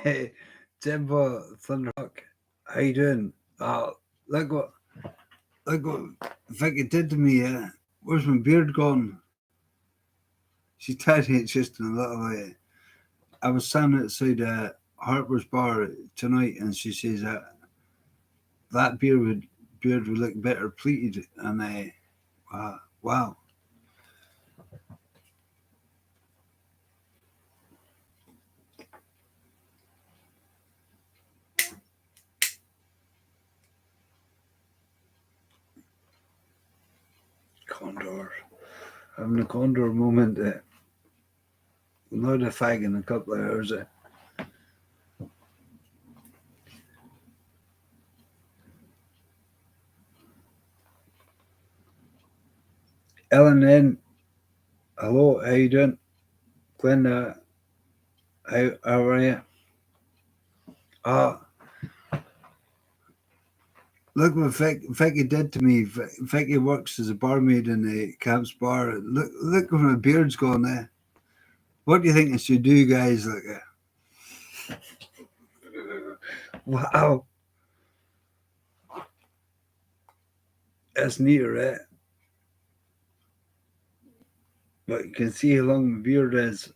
Hey, Jimbo Thunderhawk, how you doing? Uh, look what look what Vicky did to me. Where's my beard gone? She tied it just in a little way. I was standing outside Harper's bar tonight, and she says that beard would look better pleated. And wow, condor, having a condor moment. Not a fag in a couple of hours. Ellen, hello, how you doing? Glenda, how are you? Uh, Look what Vicky did to me. Vicky works as a barmaid in the Camp's bar. Look where my beard's gone there. What do you think I should do, guys? Like, wow, that's neat, right? But you can see how long my beard is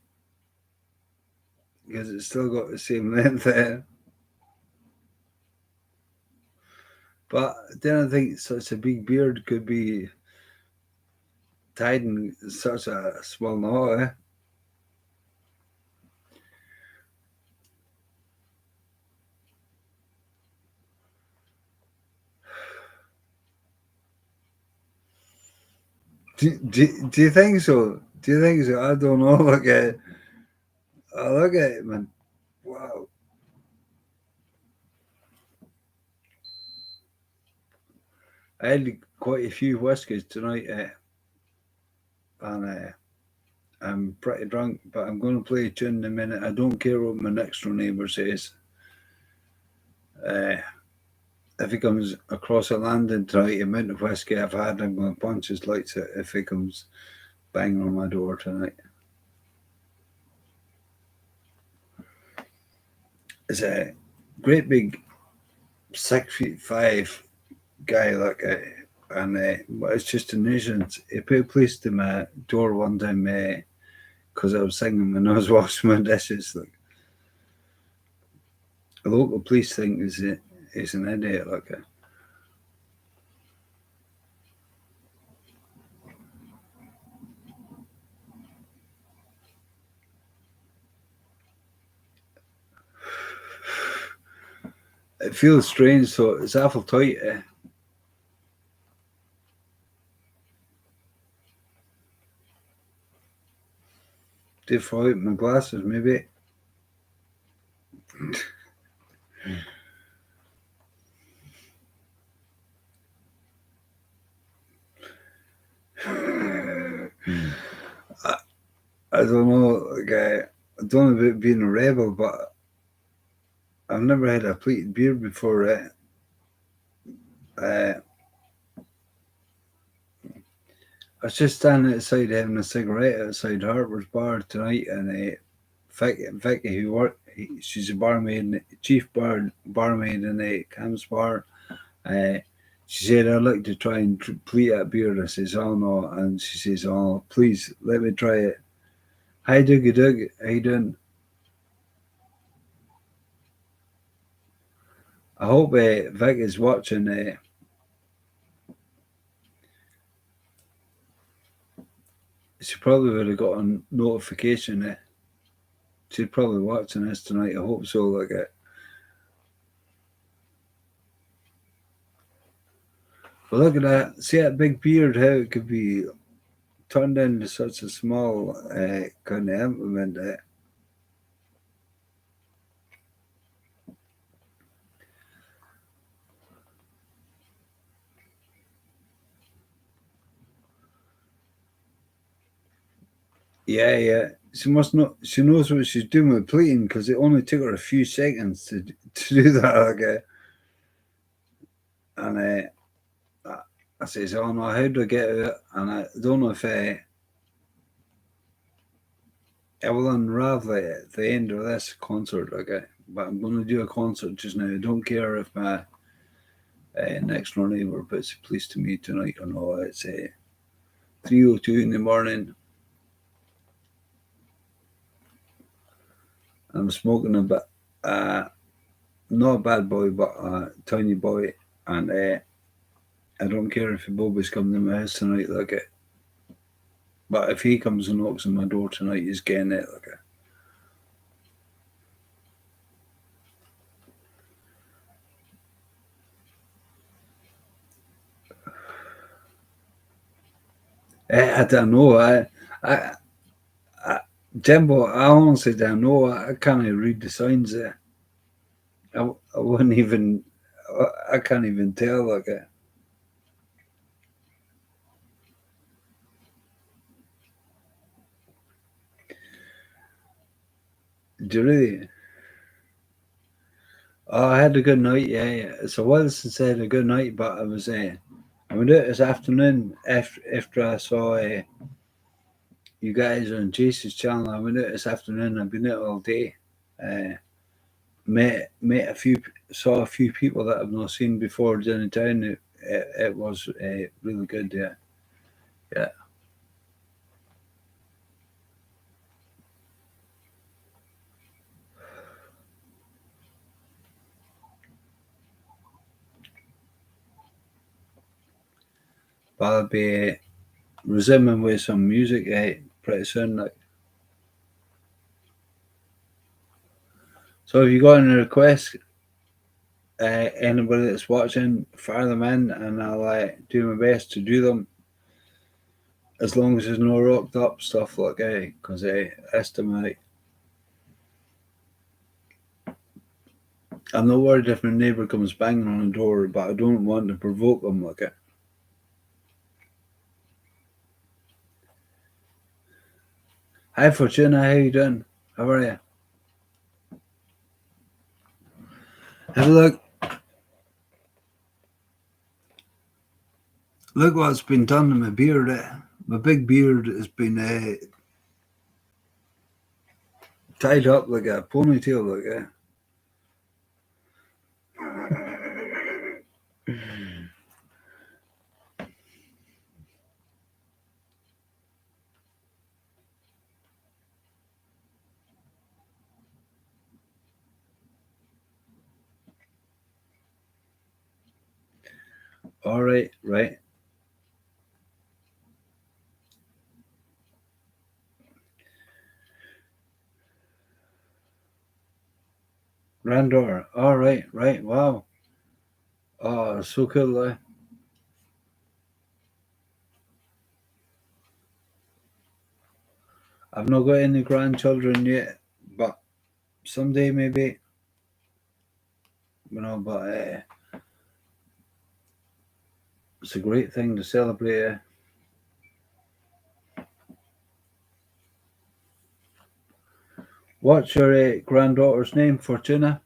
because it's still got the same length there. But then I think such a big beard could be tied in such a small knot. Do you think so? Do you think so? I don't know. Look at it, man. Wow. I had quite a few whiskies tonight, and I'm pretty drunk, but I'm going to play a tune in a minute. I don't care what my next door neighbour says. Uh, if he comes across a landing tonight, the amount of whiskey I've had, I'm going to punch his lights out if he comes banging on my door tonight. It's a great big 6'5" guy, and it's just a nuisance. He put a police to my door one time because I was singing when I was washing my dishes. Like, the local police think he's an idiot. It feels strange, so it's awful tight. Did fall out my glasses, maybe. I, I don't know, I don't know about being a rebel, but I've never had a pleated beard before. I was just standing outside having a cigarette outside Harper's bar tonight, and Vicky, she's a barmaid, chief barmaid in the Cam's bar. Uh, she said, "I'd like to try and pleat that beard." I says, "Oh no," and she says, "Oh, please let me try it." Hi, Dougie Doug, how you doing? I hope Vicky's watching. She probably would have got a notification. She's probably watching this tonight. I hope so. But look at that. See that big beard, how it could be turned into such a small kind of implement. Yeah, yeah. She must know. She knows what she's doing with pleating because it only took her a few seconds to do that. And I says, "Oh no, how do I get it?" And I don't know if I will unravel it at the end of this concert. but I'm going to do a concert just now. I don't care if my next door neighbour puts the police to me tonight or no. It's 3:02 in the morning. I'm smoking a bit, not a bad boy, but a tiny boy, and I don't care if Bobby's coming to my house tonight. Like it, but if he comes and knocks on my door tonight, he's getting it. Like it. I don't know. I, I Jimbo, I honestly don't know. I can't even read the signs there. I wouldn't even. I can't even tell. Like it. Do you really? Oh, I had a good night. Yeah, yeah. It's a while since I had a good night, but I went out this afternoon after I saw you guys on Jason's channel. I went out this afternoon. I've been out all day. Uh, met a few, saw a few people that I've not seen before down in town. It was really good. Yeah, yeah. But I'll be resuming with some music pretty soon. Like, so if you got any requests, anybody that's watching, fire them in, and I'll do my best to do them. As long as there's no rocked up stuff like because estimate. I'm not worried if my neighbour comes banging on the door, but I don't want to provoke them like it. Hi Fortuna, how you doing? How are you? Have a look what's been done to my beard. My big beard has been tied up like a ponytail, like All right, right. Granddaughter. All right, right. Wow. Oh, so cool. I've not got any grandchildren yet, but someday maybe. But it's a great thing to celebrate. What's your granddaughter's name, Fortuna?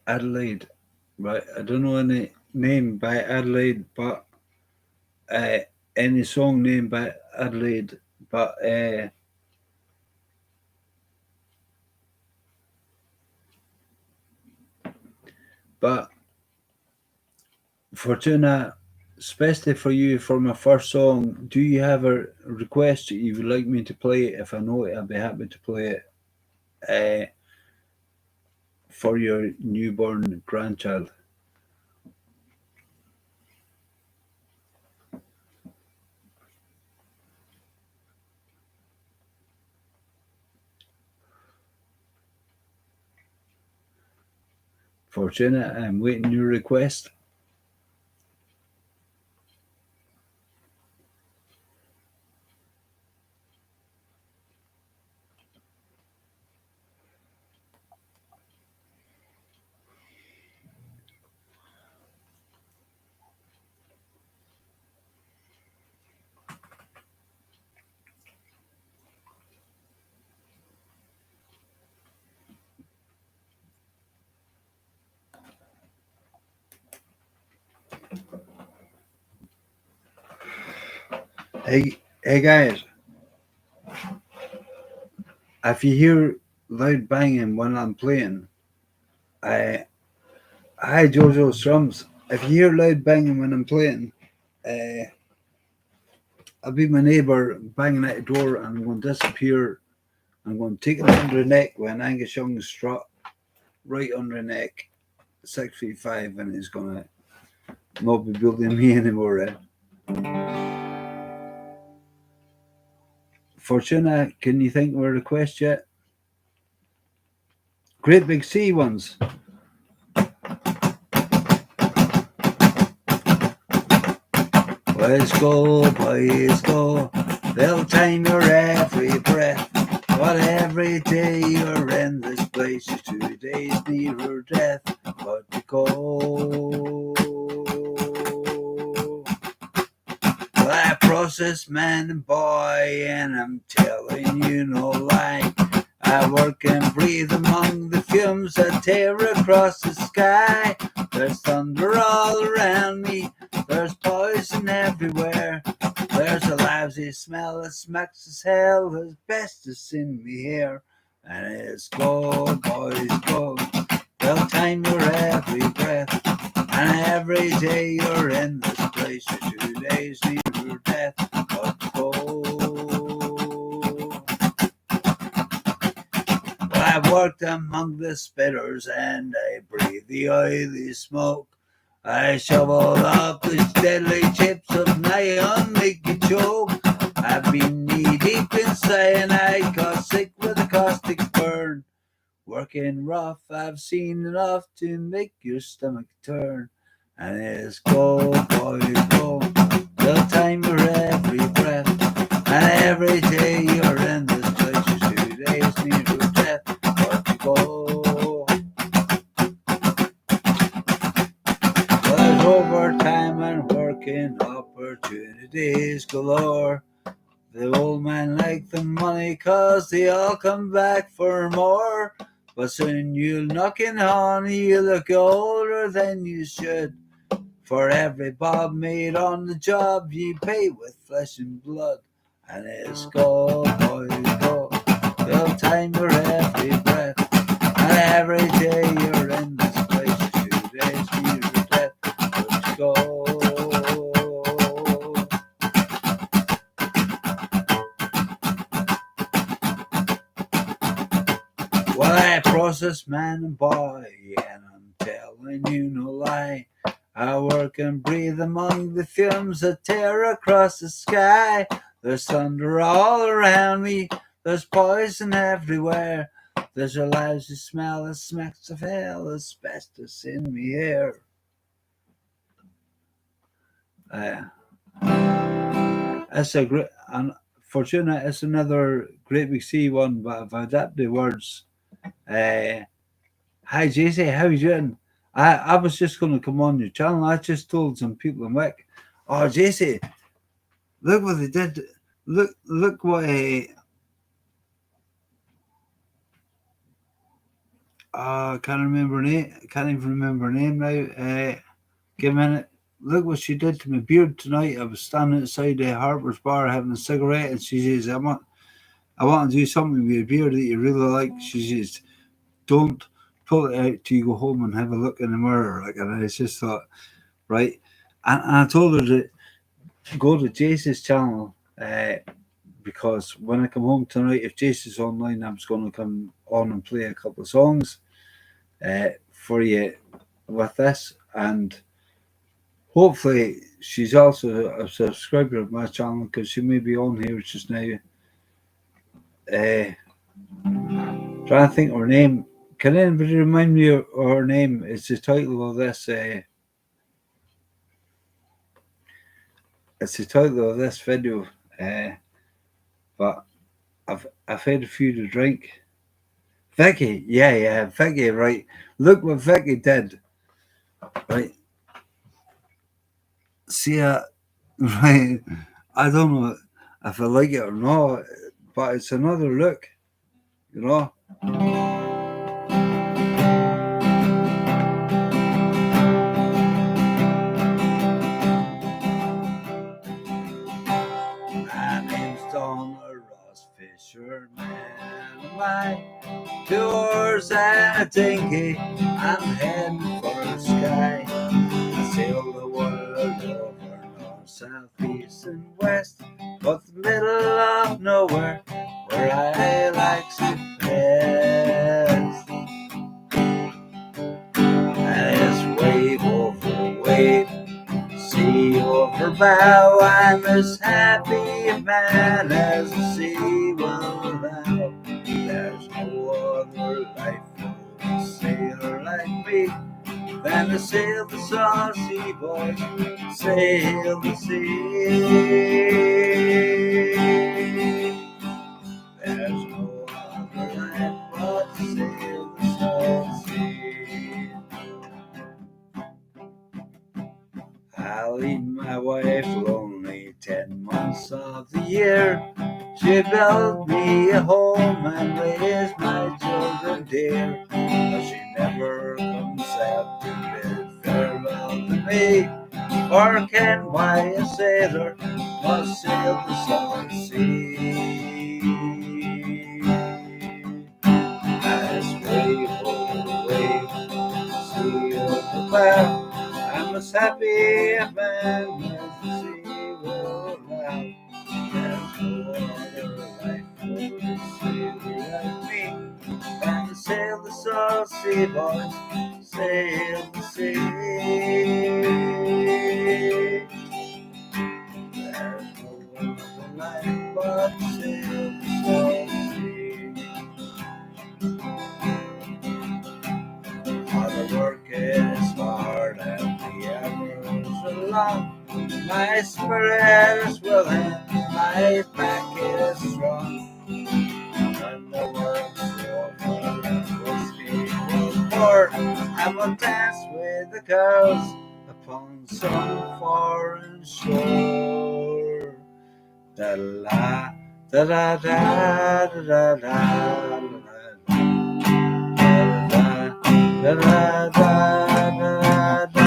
Adelaide. Right. I don't know any name by Adelaide, but uh, any song named by Adelaide, but but Fortuna, especially for you for my first song, do you have a request that you would like me to play? If I know it, I'd be happy to play it for your newborn grandchild. Fortuna, I'm waiting your request. Hey guys, if you hear loud banging when I'm playing, I hi Jojo Strums. If you hear loud banging when I'm playing, uh, I'll be my neighbour banging at the door and I'm going to disappear. I'm going to take him under the neck with an Angus Young strut right under the neck, 6 feet 5, and he's going to not be building me anymore. Fortuna, can you think of a request yet? Great big sea ones. Let's go, boys, go. They'll time your every breath. But every day you're in this place, is 2 days nearer death. But you go. Well, I process man and boy, and I'm telling you no lie. I work and breathe among the fumes that tear across the sky. There's thunder all around me, there's poison everywhere. There's a lousy smell that smacks as hell, asbestos in me hair. And it's go, boys, go. They'll time your every breath. And every day you're in this place, you're 2 days nearer death. But go. Well, I worked among the spitters and I breathe the oily smoke. I shoveled up the deadly chips of neon, make you choke. I've been knee deep in cyanide, got sick with a caustic burn. Working rough, I've seen enough to make your stomach turn. And it's go, boys, go. They'll time your every breath. And every day you're in this place, you're 2 days near death. But you go. Well, there's overtime and working opportunities galore. The old man liked the money 'cause they all come back for more. But soon you'll knocking on, you look older than you should. For every bob made on the job, you pay with flesh and blood. And it's go, boys, go. They'll time your every breath. And every day you're in this place, 2 days near death. Let's go. Well, I process man and boy, and I'm telling you no lie. I work and breathe among the fumes that tear across the sky. There's thunder all around me, there's poison everywhere. There's a lousy smell that smacks of hell, asbestos in me hair. It's a great, and Fortuna, it's another great big sea one, but I've adapted the words. Uh, Hi JC, how you doing? I was just going to come on your channel. I just told some people in Wick, oh JC, look what they did. Look what I can't remember her name. Can't even remember her name now. Give a minute. Look what she did to my beard tonight. I was standing outside the Harper's bar having a cigarette, and she says, I want to do something with your beard that you really like." She says, "Don't pull it out till you go home and have a look in the mirror." Like, and I just thought, right. And I told her to go to Jace's channel because when I come home tonight, if Jace is online, I'm just going to come on and play a couple of songs for you with this. And hopefully, she's also a subscriber of my channel because she may be on here just now. Trying to think of her name. Can anybody remind me of her name? It's the title of this. It's the title of this video. But I've had a few to drink. Vicky, yeah, Vicky, right. Look what Vicky did. Right. See right. I don't know if I like it or not, but it's another look, you know. fisherman am I, 2 oars and a dinghy, I'm heading for the sky. I sail the world over north, south, east, and west, but the middle of nowhere, where I likes it best. And it's wave over wave, sea over bow, I'm as happy a man as the sea will allow. There's no other life for a sailor like me than to sail the South Sea, boys, sail the sea. There's no other life but to sail the South Sea. I'll leave my wife lonely 10 months of the year. She built me a home and raised my children dear, but she never comes out to bid farewell to me, or can why a sailor must sail the South Sea. As wave over wave, sea over cloud, I'm as happy a man as the sea will allow. There's no other life for a sailor like me than to sail the South Sea, boys, sail the sea. There's no other life but to sail the South Sea. The work is hard and the hours are long. My spirit is willing, my back is strong. When the work's over and whiskey will pour, I will dance with the girls upon some foreign shore. Da la da da da da da da. Da da da da da.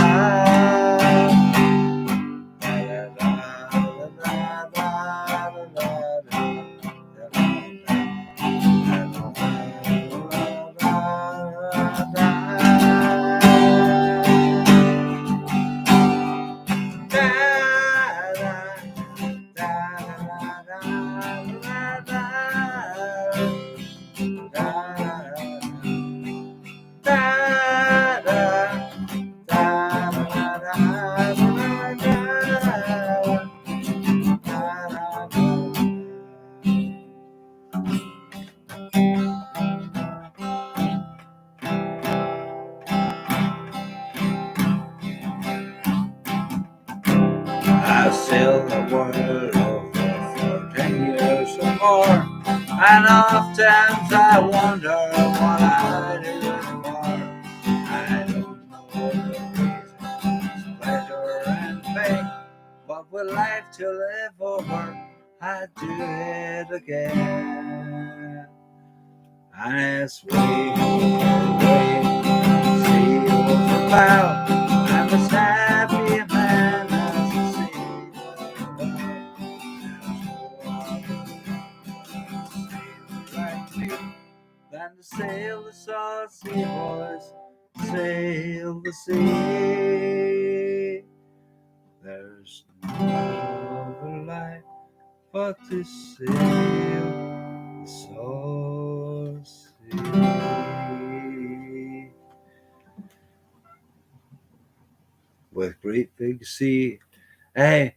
I've sailed the world over for 10 years or more, and oftentimes I wonder what I do it for. I don't know the reason, pleasure and pain, but with life to live over, I'd do it again. And it's way over way, sea over bow, I'm as happy a man as the sea will allow. Than to sail the South Sea, boys, sail the sea. There's no other life but to sail the South Sea. With Great Big Sea. Hey,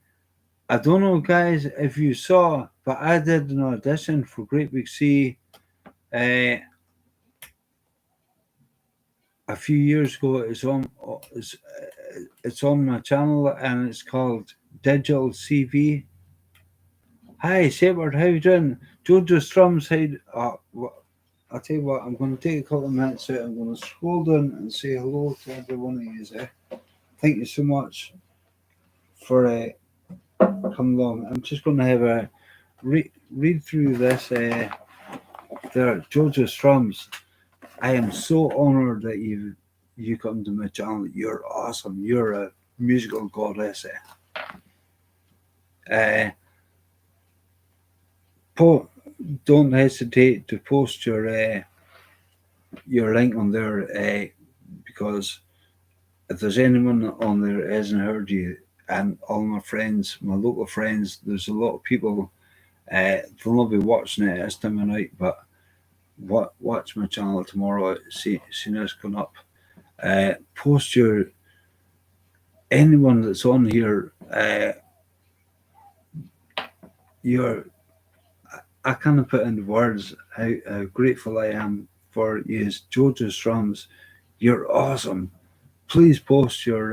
I don't know, guys, if you saw, but I did an audition for Great Big Sea uh, a few years ago. It's on my channel and it's called Digital CV. Hi, Sabert, how you doing? Jojo Strum said, I'll tell you what, I'm going to take a couple of minutes out. I'm going to scroll down and say hello to every one of you. Thank you so much for coming along. I'm just going to have a read through this. There, Jojo Strums. I am so honored that you come to my channel. You're awesome. You're a musical goddess. Paul, don't hesitate to post your link on there, because if there's anyone on there that hasn't heard you, and all my friends, my local friends, there's a lot of people. They'll not be watching it this time of night, but watch my channel tomorrow. See this going up. Post your anyone that's on here. Your I can't put into words how grateful I am for you, Georgia Strums. You're awesome. Please post your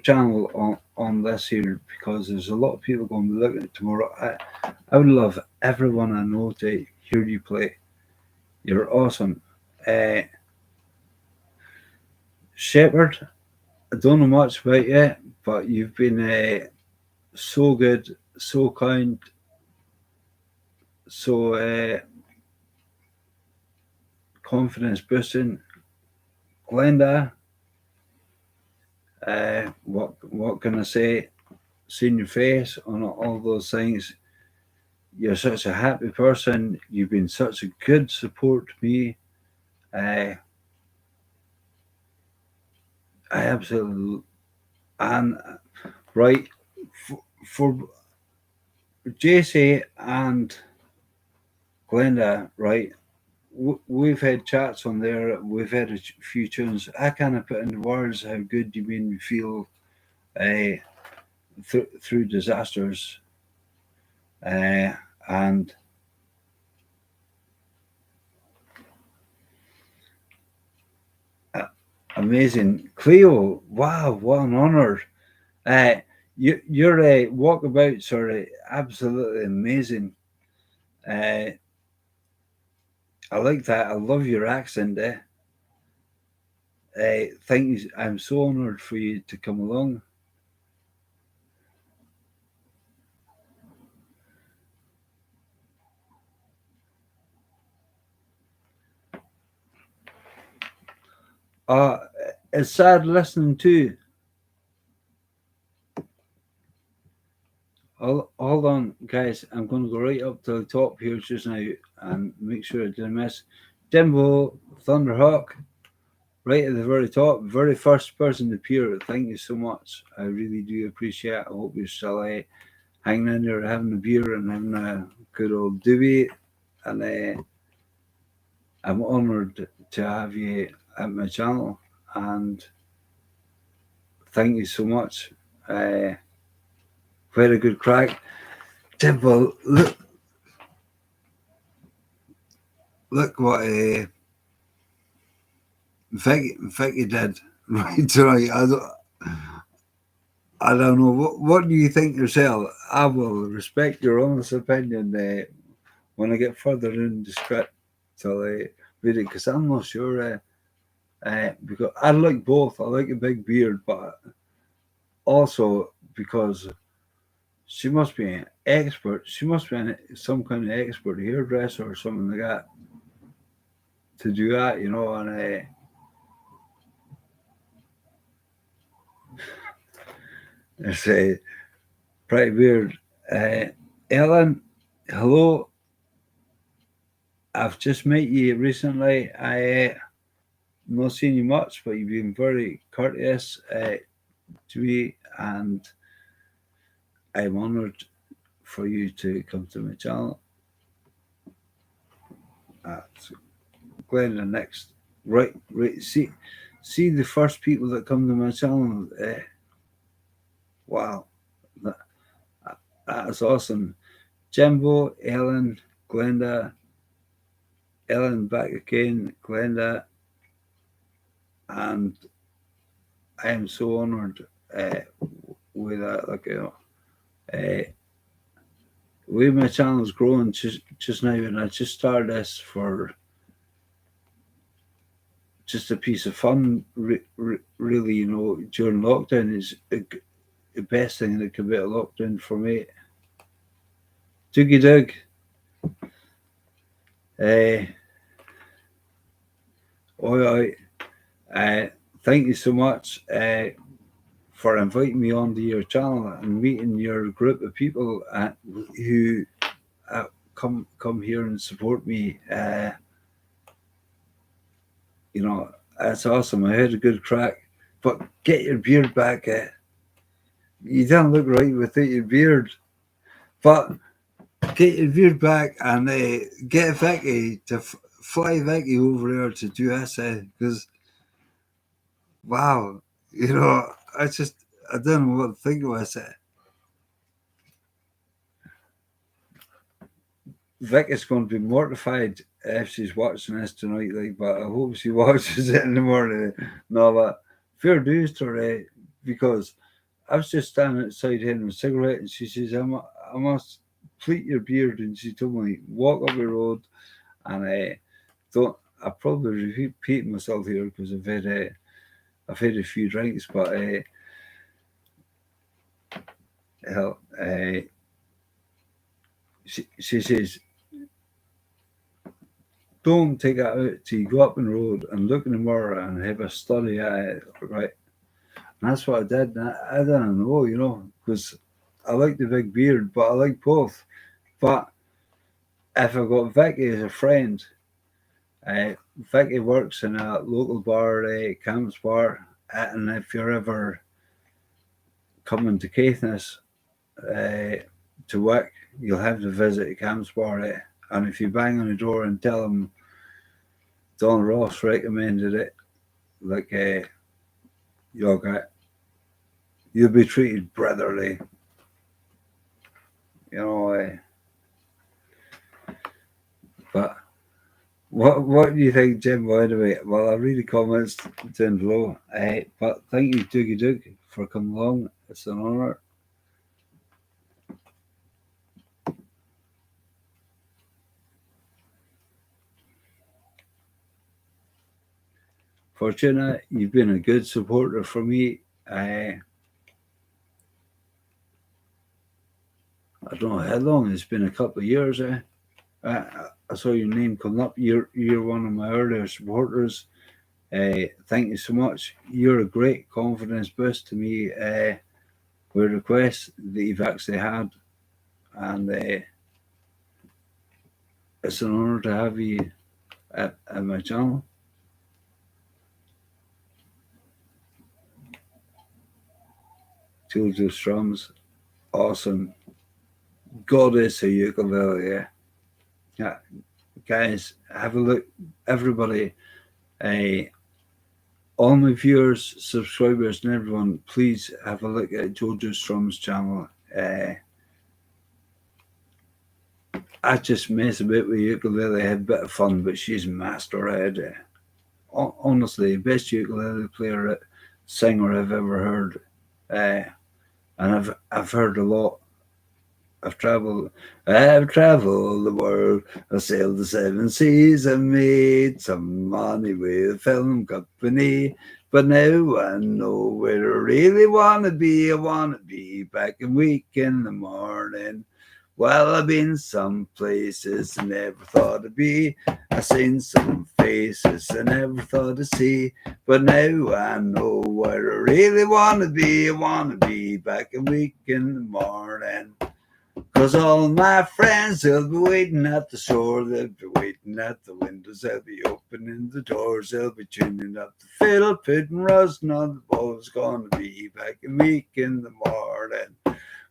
channel on this here, because there's a lot of people going to be looking at it tomorrow. I would love everyone I know to hear you play. You're awesome. Uh, Shepherd, I don't know much about you, but you've been so good, so kind, so confidence boosting. Glenda, what can I say? Seeing your face on all those things. You're such a happy person. You've been such a good support to me. Uh, I absolutely and right for JC and Glenda, right? We've had chats on there. We've had a few tunes. I can't put into words how good you made me feel uh, through disasters, and uh, amazing. Cleo, wow, what an honor. Uh, your walkabouts are absolutely amazing. Uh, I like that. I love your accent. Thank you. I'm so honoured for you to come along. Uh, it's sad listening to. Hold on, guys. I'm going to go right up to the top here just now and make sure I didn't miss. Jimbo Thunderhawk, right at the very top, very first person to appear. Thank you so much. I really do appreciate it. I hope you're still hanging in there, having a beer and having a good old doobie. And I'm honoured to have you at my channel. And thank you so much. Very good crack. Jimbo, look what Vicky did. Right, right. I don't know. What do you think yourself? I will respect your honest opinion when I get further in the script till I read it, because I'm not sure. Because I like both. I like a big beard, but also because she must be an expert. She must be some kind of expert hairdresser or something like that to do that, you know. And it's pretty weird. Uh, Ellen, hello. I've just met you recently. Not seen you much, but you've been very courteous to me, and I'm honoured for you to come to my channel. So Glenn, the next, right, right. See the first people that come to my channel. Wow, that, that's awesome. Jimbo, Ellen, Glenda, Ellen back again, Glenda, and I am so honoured with that. Like, uh, way my channel's growing just now, and I just started this for just a piece of fun. Really, you know, during lockdown is the best thing that could be a lockdown for me. Doogie Doug, uh, oi, thank you so much for inviting me onto your channel and meeting your group of people who come here and support me. You know, that's awesome. I had a good crack, but get your beard back. You don't look right without your beard, but get your beard back and get Vicky to fly Vicky over there to do essay because wow, you know, I don't know what to think of essay. Vicky's going to be mortified if she's watching this tonight, like, but I hope she watches it in the morning. No, but fair dues to her, because I was just standing outside having a cigarette, and she says, I must pleat your beard," and she told me, "Walk up the road," and don't. I probably repeat myself here because I've had a few drinks, but hell, she says, "Don't take it out till you go up the road and look in the mirror and have a study at it, right?" And that's what I did. And I don't know, you know, because I like the big beard, but I like both. But if I got Vicky as a friend, uh, Vicky works in a local bar, Camps Bar, and if you're ever coming to Caithness to work, you'll have to visit Camps Bar. And if you bang on the door and tell them Don Ross recommended it, like yogurt, you'll be treated brotherly. You know, but what do you think, Jim? By the way, well, I read the comments down below. But thank you, Doogie Doog, for coming along. It's an honour. Fortuna, you've been a good supporter for me. I don't know how long. It's been a couple of years. I saw your name come up. You're one of my earlier supporters. Thank you so much. You're a great confidence boost to me with requests that you've actually had, and it's an honour to have you at my channel. Jojo Strums, awesome. Goddess of ukulele, yeah. Guys, have a look. Everybody, all my viewers, subscribers, and everyone, please have a look at Jojo Strums' channel. I just mess a bit with ukulele, have a bit of fun, but she's master at it. Honestly, best ukulele player, singer I've ever heard. And I've heard a lot. I've traveled the world. I sailed the seven seas and made some money with film company. But now I know where I really wanna be. I wanna be back and weak in the morning. Well, I've been some places I never thought I'd be. I've seen some faces I never thought I'd see. But now I know where I really wanna be. I wanna be back and weak in the morning. 'Cause all my friends, they'll be waiting at the shore. They'll be waiting at the windows. They'll be opening the doors. They'll be tuning up the fiddle, putting rosin on the bowls. Gonna be back and weak in the morning.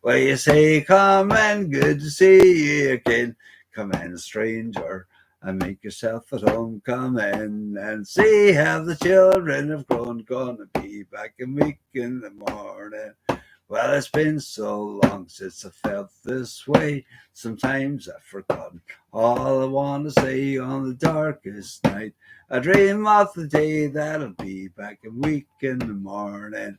Well, you say, come in, good to see you again. Come in, stranger, and make yourself at home. Come in and see how the children have grown. Gonna be back and weak in the morning. Well, it's been so long since I felt this way. Sometimes I've forgotten all I want to say on the darkest night. I dream of the day that I'll be back and weak in the morning.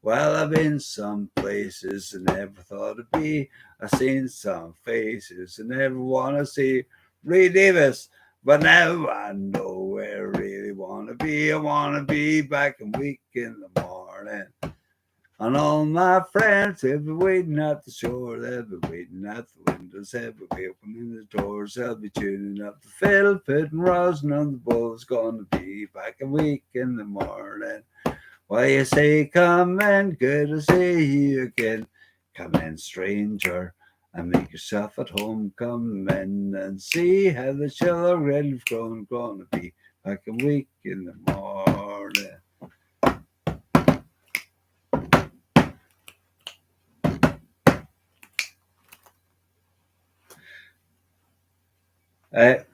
Well, I've been some places I never thought I'd be. I've seen some faces I never want to see. Ray Davis, but now I know where I really want to be. I want to be back and weak in the morning. And all my friends, they'll be waiting at the shore. They'll be waiting at the windows. They'll be opening the doors. They'll be tuning up the fiddle, putting rosin on the bowls. Gonna be back a week in the morning. Well, you say, come in, good to see you again. Come in, stranger, and make yourself at home. Come in and see how the children have grown. Gonna be back a week in the morning.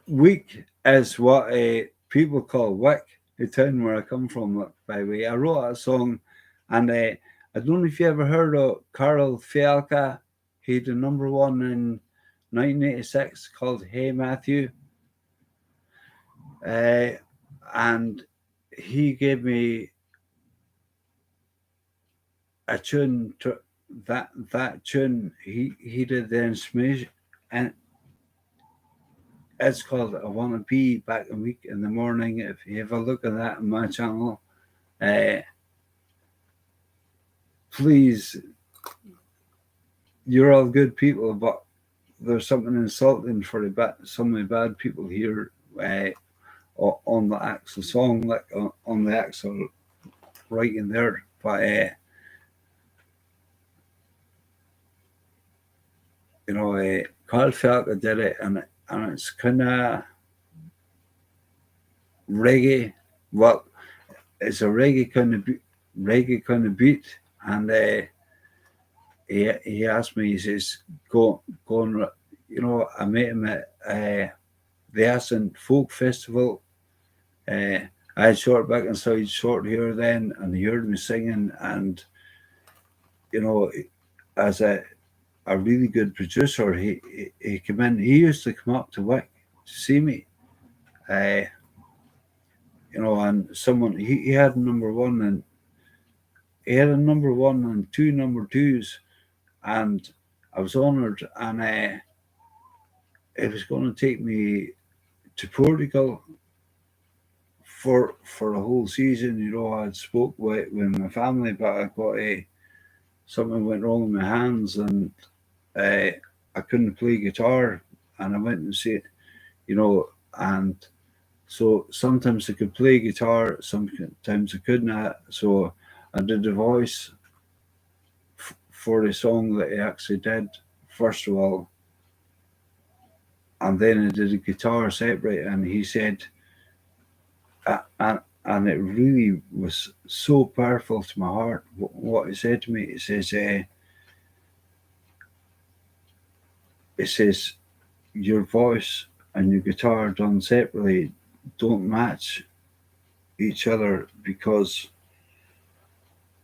Week is what people call Wick, the town where I come from, by the way. I wrote a song, and I don't know if you ever heard of Carl Fialka. He did number one in 1986 called Hey Matthew. And he gave me a tune to that tune. He did the instrumentation, and it's called I Wanna Be Back a Week in the Morning. If you have a look at that on my channel, please, you're all good people, but there's something insulting for some of the bad people here on the actual song, like on the actual writing there. But Carl Falca did it, and it's kind of reggae. Well, it's a reggae kind of beat, and he asked me. He says, "Go and." I met him at the Ascent Folk Festival. I had short back and side short hair then, and he heard me singing, and as a really good producer, he came in. He used to come up to Wick to see me. And someone he had number one, and he had a number one and two number twos, and I was honoured, and it was going to take me to Portugal for a whole season. I had spoke with my family, but I got something went wrong with my hands, and I couldn't play guitar, and I went and see it, and so sometimes I could play guitar, sometimes I couldn't. So I did the voice for the song that he actually did, first of all, and then I did the guitar separate, and he said, and it really was so powerful to my heart, what he said to me. He says, your voice and your guitar done separately don't match each other, because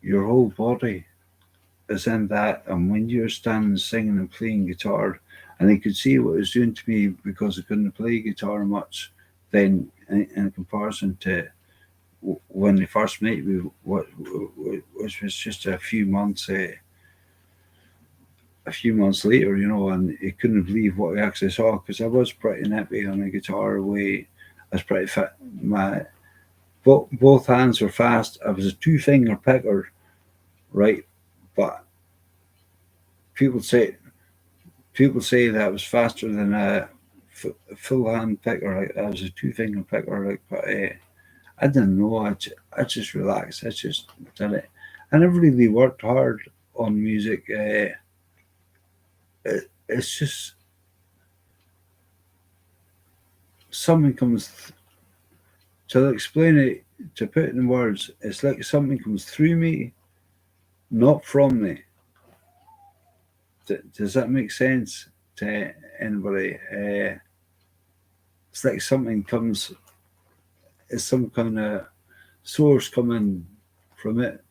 your whole body is in that, and when you're standing singing and playing guitar, and he could see what it was doing to me, because I couldn't play guitar much then in comparison to when they first met me, which was just a few months later, and he couldn't believe what he actually saw, because I was pretty nippy on the guitar away. I was pretty fit. My both hands were fast. I was a 2-finger picker, right? But people say that I was faster than a full hand picker. Like, I was a 2-finger picker, like, but I didn't know. I just relaxed. I just did it. I never really worked hard on music. It's just something comes. To explain it, to put it in words, it's like something comes through me, not from me. Does that make sense to anybody? It's like something comes. It's some kind of source coming from it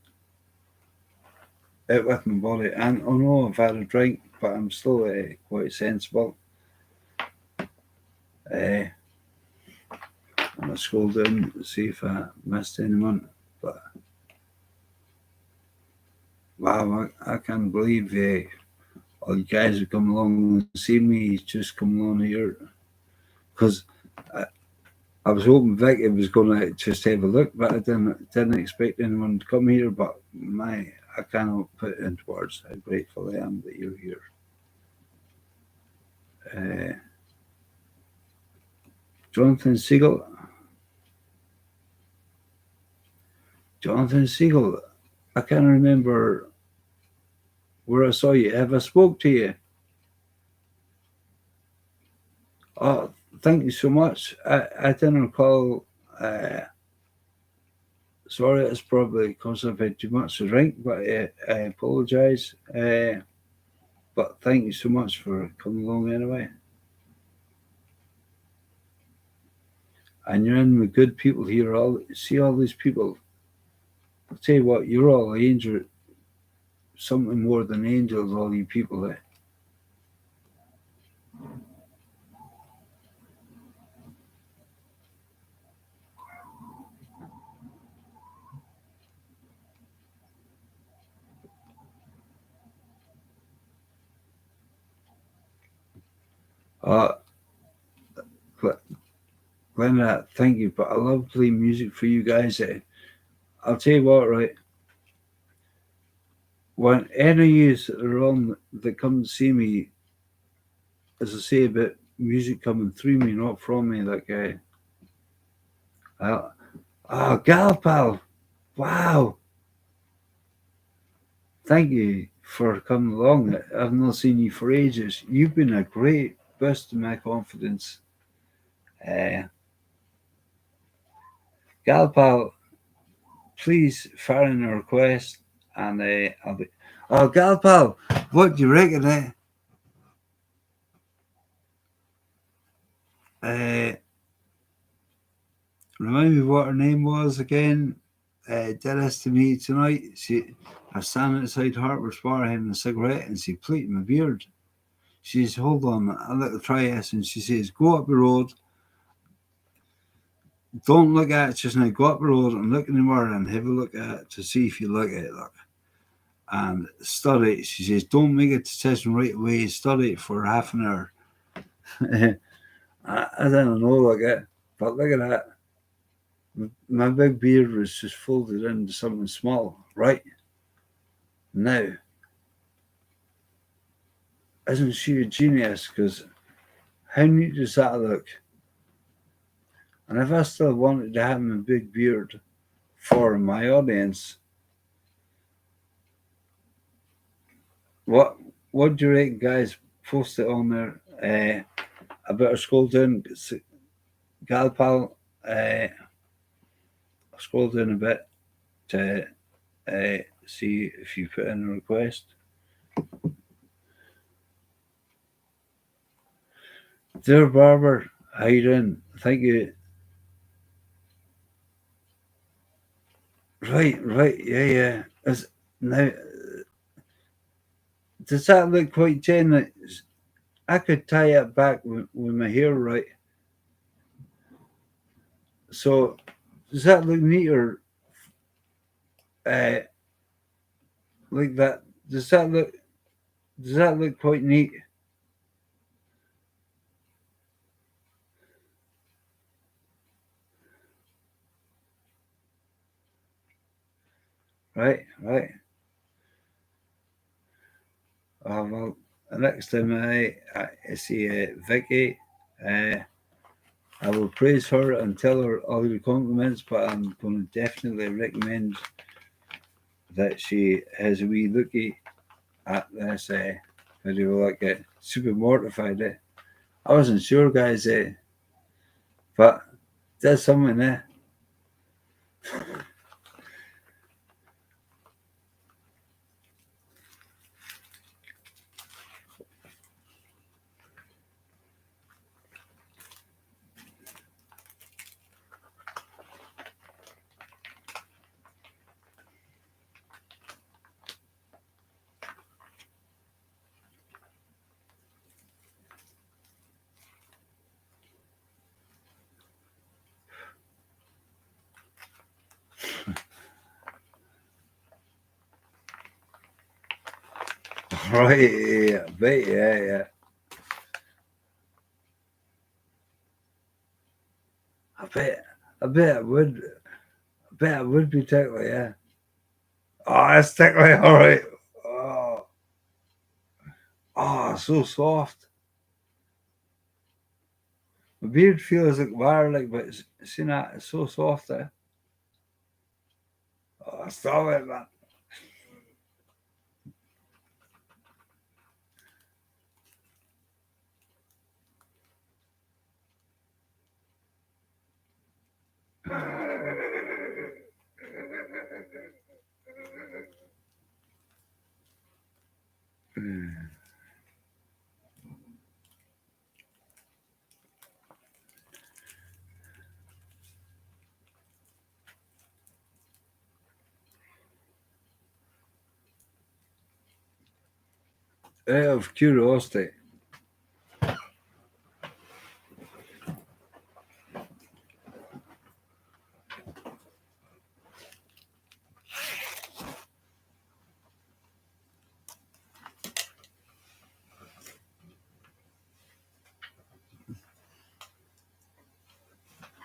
out with my body. And I know I've had a drink, but I'm still quite sensible. I'm gonna scroll down to see if I missed anyone. But wow, I can't believe all you guys have come along and seen me just come along here, because I was hoping Vicky was going to just have a look, but I didn't expect anyone to come here. But I cannot put it into words how grateful I am that you're here. Jonathan Siegel, I can't remember where I saw you. Have I spoke to you? Oh, thank you so much. I didn't recall. Uh, Sorry, it's probably because I've had too much to drink, but I apologise. But thank you so much for coming along anyway. And you're in with good people here. All these people. I'll tell you what, you're all angels, something more than angels. All you people there. Uh, Glenda, thank you. But I love playing music for you guys. I'll tell you what, right? When any of you that are on that come to see me, as I say about music coming through me, not from me, like uh, oh, gal pal, wow, thank you for coming along. I've not seen you for ages. You've been a great boost to my confidence. Uh, gal pal, please fire in a request, and I'll be. Oh, gal pal, what do you reckon? Uh, Remind me what her name was again. Did this to me tonight. I was standing outside Harper's Bar having a cigarette, and she pleated my beard. She says, "Hold on, I'll let her try this." And she says, "Go up the road. Don't look at it just now. Go up the road and look in the mirror and have a look at it to see if you like it. Look, and study it." She says, "Don't make a decision right away. Study it for half an hour." I don't know, like it, but look at that. My big beard was just folded into something small, right? Now, isn't she a genius? Because how neat does that look? And if I still wanted to have my big beard for my audience, what what do you reckon, guys? Post it on there. I better scroll down, gal pal. Scroll down a bit to see if you put in a request. Dear Barber, how you doing? Thank you. Right, yeah. Now, does that look quite genuine? I could tie it back with my hair, right? So, does that look neater? Uh, like that? Does that look? Does that look quite neat? Right. Well, the next time I see Vicky, uh, I will praise her and tell her all your compliments. But I'm going to definitely recommend that she has a wee looky at this video. Like super mortified. I wasn't sure, guys, but there's something there. Right, yeah, but yeah. I bet, I bet it would. I bet it would be tickly, yeah. Oh, it's tickly, all right. Oh, so soft. My beard feels like wire, like, but see that it's so soft. Oh, stop it, man. Out of curiosity,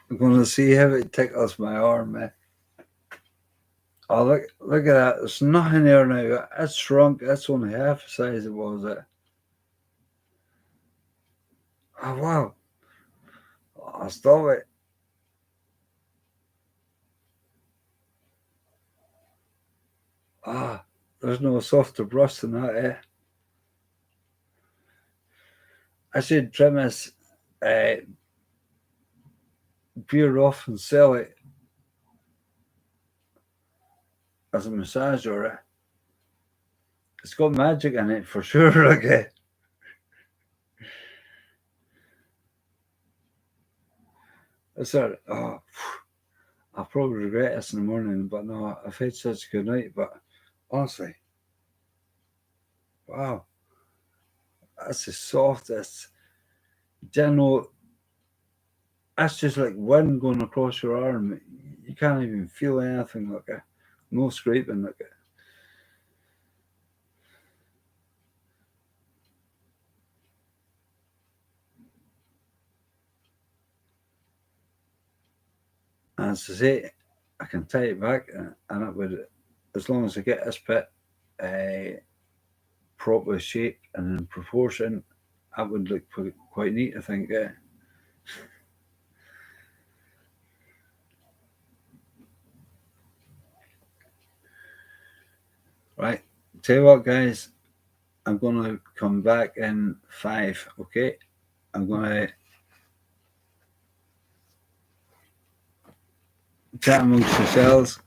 I'm going to see how it tickles my arm. Oh, look at that. There's nothing there now. It's shrunk. That's only half the size it was. Oh, wow. Oh, stop it. Ah, there's no softer brush than that. I should trim this beard off and sell it as a massager. It's got magic in it for sure. Okay. It's a, oh, I'll probably regret this in the morning, but no, I've had such a good night. But honestly, wow, that's the softest. General, that's just like wind going across your arm. You can't even feel anything like it. No scraping like it. And as I say, I can tie it back, and it would, as long as I get this bit proper shape and in proportion, that would look quite neat, I think. Right, tell you what, guys, I'm going to come back in 5, okay? I'm going to chat amongst yourselves.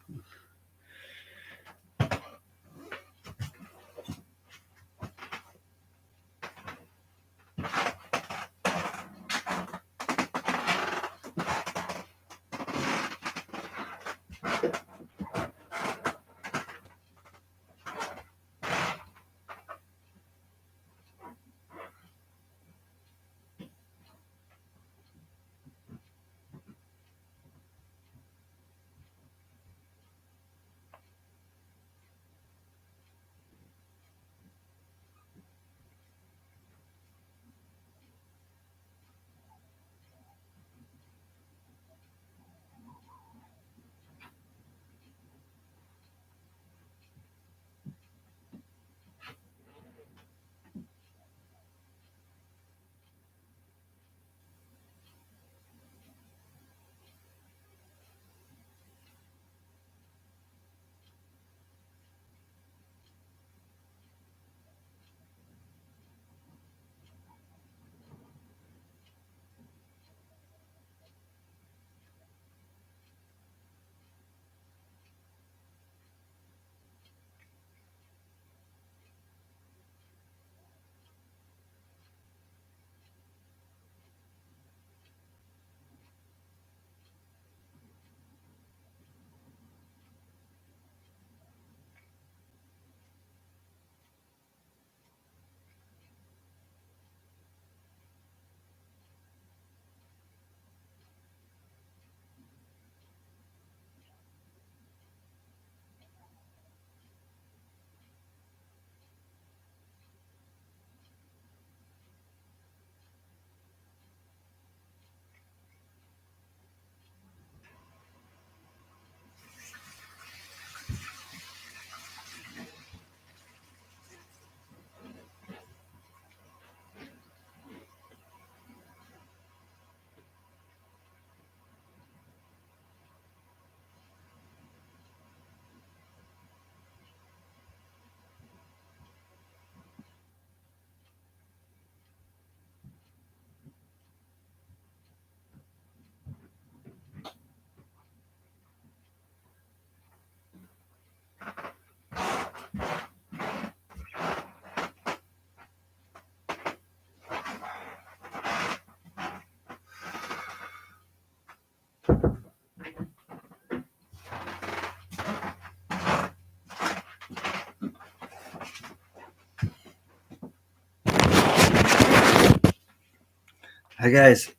Hi guys,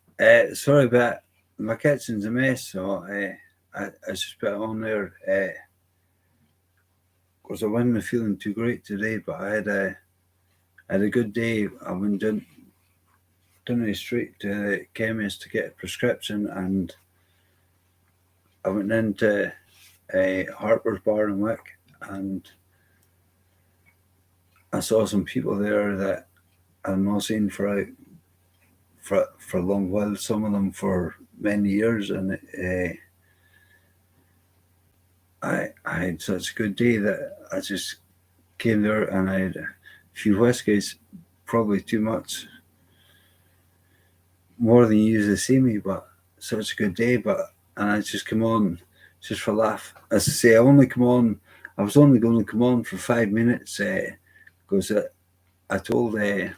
sorry about my kitchen's a mess, so I just put it on there because I wasn't feeling too great today. But I had a good day. I went down straight to the chemist to get a prescription, and I went into a Harper's Bar in Wick, and I saw some people there that I've not seen for a long while. Some of them for many years, and I had such a good day that I just came there and I had a few whiskies, probably too much, more than you usually see me, but such a good day. And I just come on just for a laugh. As I say, I was only going to come on for 5 minutes because I told the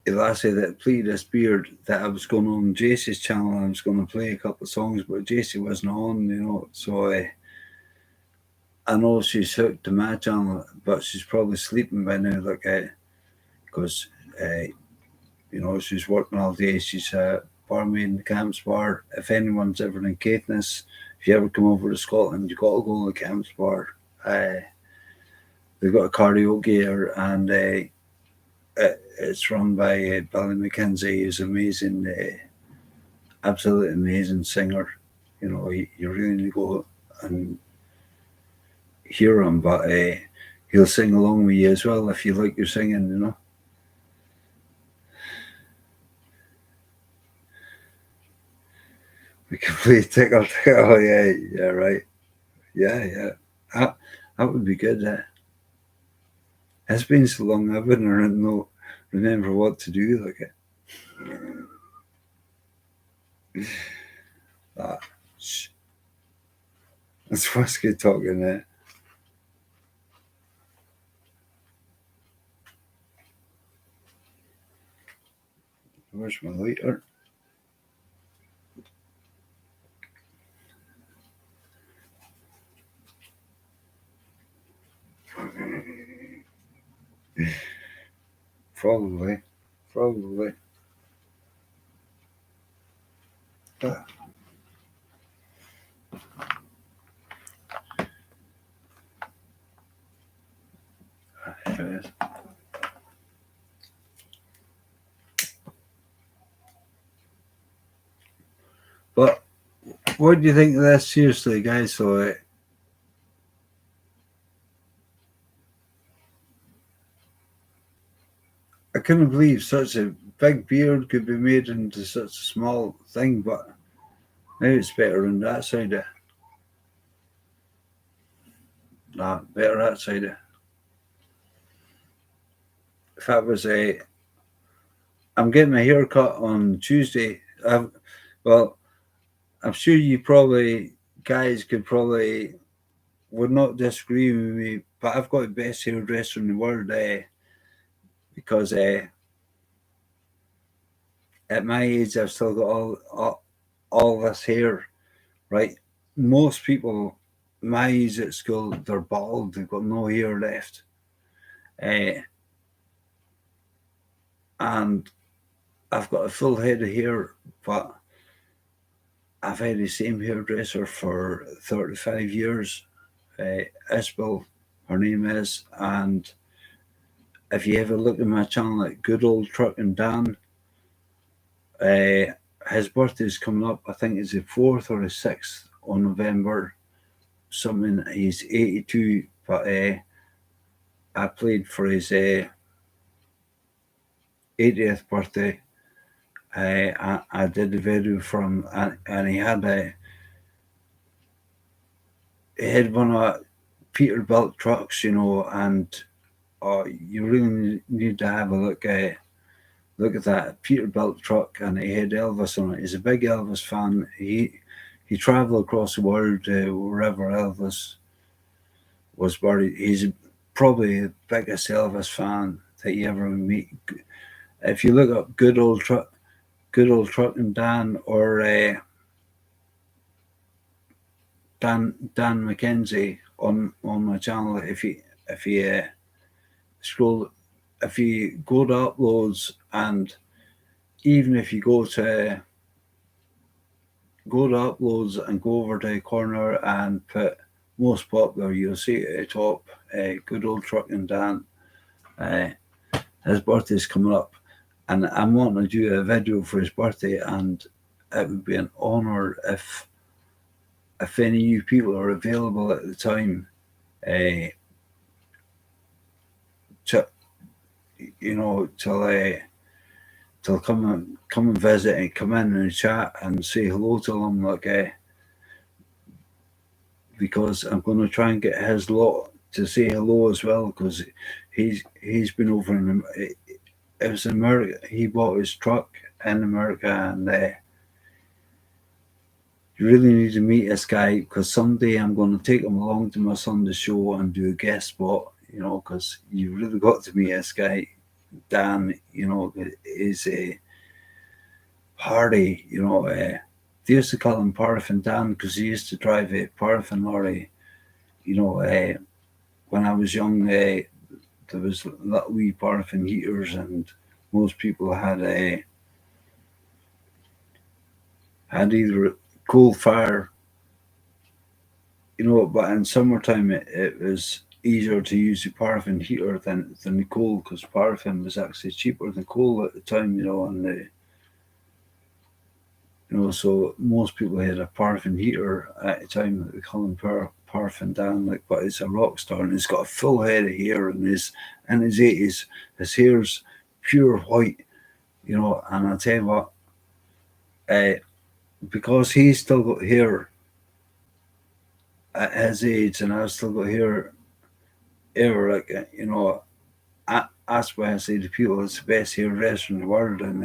lassie that played this beard that I was going on JC's channel and I was going to play a couple of songs, but JC wasn't on. So I know she's hooked to my channel, but she's probably sleeping by now, because she's working all day. She's a barmaid in the Camps Bar. If anyone's ever in Caithness, if you ever come over to Scotland, you got to go to the Camps Bar. They've got a karaoke here, and it's run by Billy McKenzie. He's amazing, absolutely amazing singer. You really need to go and hear him, but he'll sing along with you as well if you like your singing. We can play tickle tickle. Oh yeah, right. Yeah. That would be good. It's been so long. I wouldn't know remember what to do. Ah, shh. That's whiskey talking there. Where's my lighter? Probably. Probably. Ah, here it is. But what do you think of this? Seriously, guys. So I couldn't believe such a big beard could be made into such a small thing, but maybe it's better on that side. Nah, better that side. If I was I'm getting my hair cut on Tuesday. Well, I'm sure you probably guys could probably would not disagree with me, but I've got the best hairdresser in the world because at my age I've still got all this hair. Right, most people my age at school they're bald. They've got no hair left, uh, and I've got a full head of hair, but I've had the same hairdresser for 35 years. Isabel, her name is, and if you ever look at my channel at Good Old Truck and Dan, his birthday's coming up. I think it's the 4th or the 6th on November. Something. He's 82, but I played for his 80th birthday. I did the video for him, and he had one of Peterbilt trucks, and you really need to have a look at that Peterbilt truck, and he had Elvis on it. He's a big Elvis fan. He travelled across the world wherever Elvis was buried. He's probably the biggest Elvis fan that you ever meet. If you look up Good Old Truck and Dan, or Dan McKenzie on my channel, if you scroll if you go to uploads, and even if you go to uploads and go over to the corner and put most popular, you'll see at the top, good old trucking Dan. Uh, his birthday's coming up, and I'm wanting to do a video for his birthday, and it would be an honour if any of you people are available at the time, uh, to till come and visit and come in and chat and say hello to them, like, because I'm going to try and get his lot to say hello as well, because he's been over in it was America. He bought his truck in America, and you really need to meet this guy, because someday I'm going to take him along to my Sunday show and do a guest spot. Because you really got to meet this guy, Dan. Is a Hardy. They used to call him Paraffin Dan because he used to drive a paraffin lorry. When I was young, there was little wee paraffin heaters, and most people had either coal fire, but in summertime it was easier to use the paraffin heater than the coal, because paraffin was actually cheaper than coal at the time, and so most people had a paraffin heater at the time. They call him paraffin Dan, like, but he's a rock star, and he's got a full head of hair, and in his 80s, his hair's pure white, and I'll tell you what, uh, because he's still got hair at his age, and I've still got hair, like, that's why I say to people it's the best hairdresser in the world, and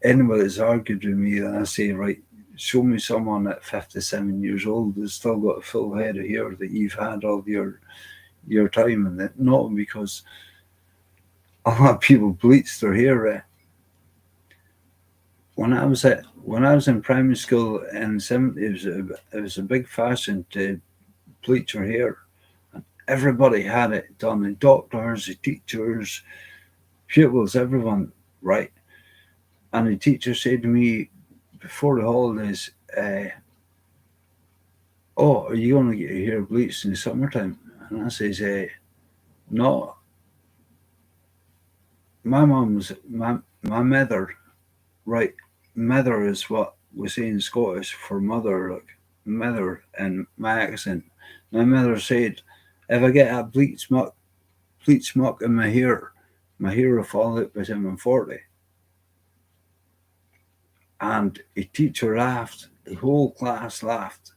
anybody that's argued with me, then I say, right, show me someone at 57 years old who's still got a full head of hair that you've had all your time, and that not because a lot of people bleach their hair. When I was in primary school in the 70s, it was a big fashion to bleach your hair. Everybody had it done. The doctors, the teachers, pupils, everyone, right? And the teacher said to me before the holidays, "Oh, are you going to get your hair bleached in the summertime?" And I says, "No, my mother, right? Mother is what we say in Scottish for mother, like mother in my accent. My mother said, if I get a bleach muck in my hair will fall out by the time I'm 40." And a teacher laughed, the whole class laughed,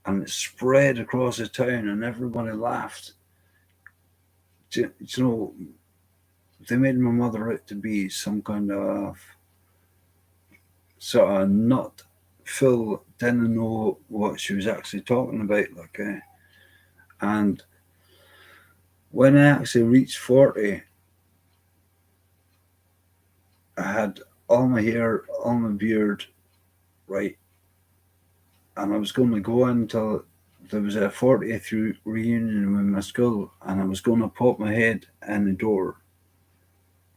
and it spread across the town, and everybody laughed. You know, they made my mother out to be some kind of sort of nut. Phil didn't know what she was actually talking about, like, and when I actually reached 40, I had all my hair, all my beard, right, and I was going to go until there was a 40th reunion with my school, and I was going to pop my head in the door,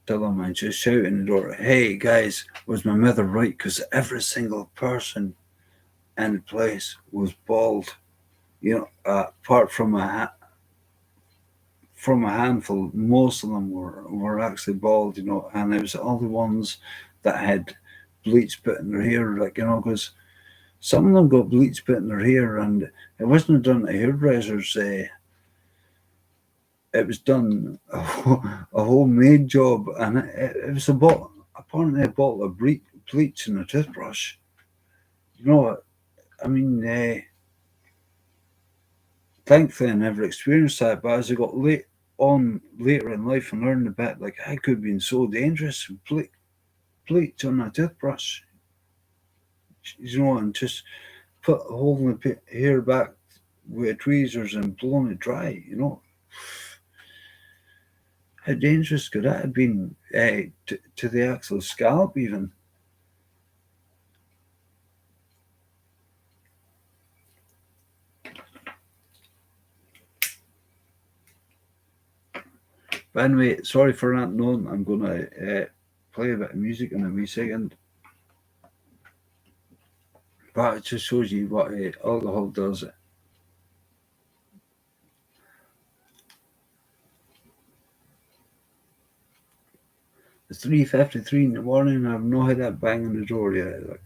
tell them, and just shout in the door, "Hey guys, was my mother right?" Because every single person in the place was bald, apart from a handful. Most of them were actually bald, and it was all the ones that had bleach put in their hair, like, because some of them got bleach put in their hair, and it wasn't done to hairdressers. It was done a homemade job, and it was apparently a bottle of bleach and a toothbrush. You know what? I mean, thankfully I never experienced that, but as I got later in life and learned a bit, like, I could have been so dangerous. Bleach on a toothbrush, and just holding the hair back with tweezers and blowing it dry. How dangerous could that have been, to the actual scalp, even? But anyway, sorry for not knowing. I'm going to play a bit of music in a wee second. But it just shows you what alcohol does. It's 3:53 in the morning and I've not had that bang on the door yet. Like.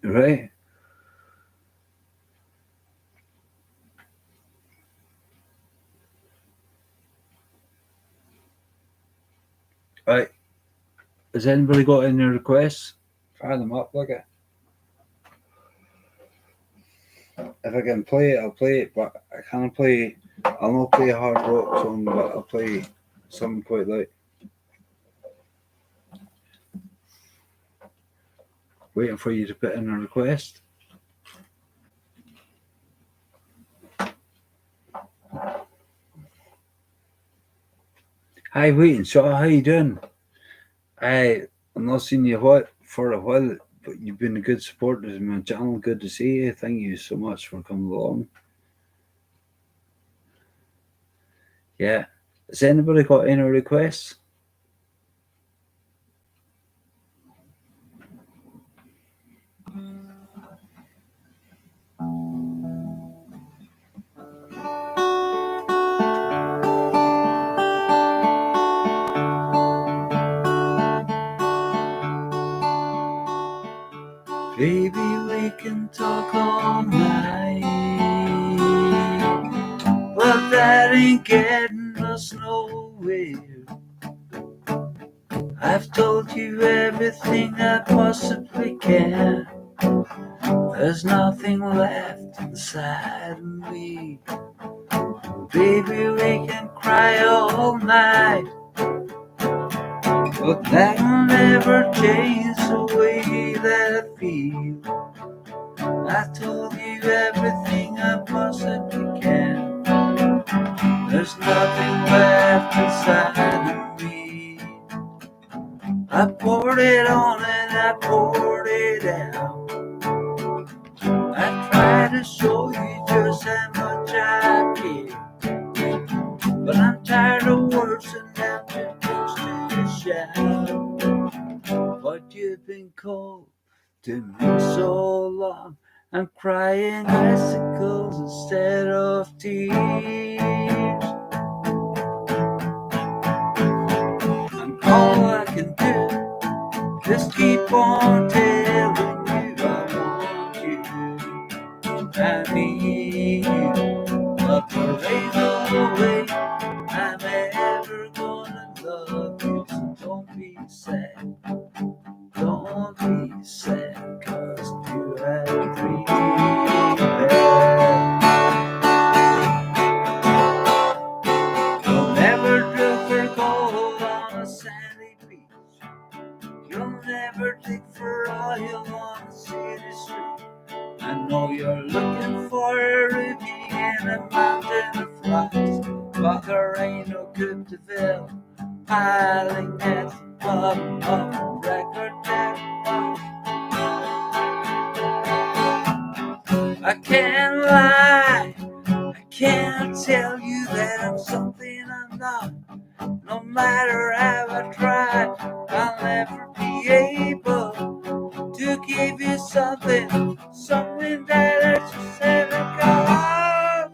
Right? Right. Has anybody got any requests? Fire them up, look at. If I can play it, I'll play it, but I can't play. I'll not play a hard rock song, but I'll play something quite light. Waiting for you to put in a request. Hi, waiting, Shaw. How you doing? I'm not seen you for a while, but you've been a good supporter of my channel. Good to see you. Thank you so much for coming along. Yeah. Has anybody got any requests? Baby, we can talk all night, but that ain't getting us nowhere. I've told you everything I possibly can. There's nothing left inside of me. Baby, we can cry all night, but that'll never change the way that I feel. I told you everything I possibly can. There's nothing left inside of me. I poured it on and I poured it out. I tried to show you just how much I care, but I'm tired of words and I'm too close to shout. But you've been cold to me so long, I'm crying icicles instead of tears. And all I can do is keep on telling you I want you, I need you, but there ain't no way I'm ever gonna love you. So don't be sad, don't be sad, 'cause you have three bad. You'll never drill for gold on a sandy beach. You'll never dig for oil on a city street. I know you're looking for a ruby in a mountain of flowers, but there ain't no good Deville piling at the bottom of a record deck. I can't lie, I can't tell you that I'm something I'm not. No matter how I try, I'll never be able to give you something that I just haven't got.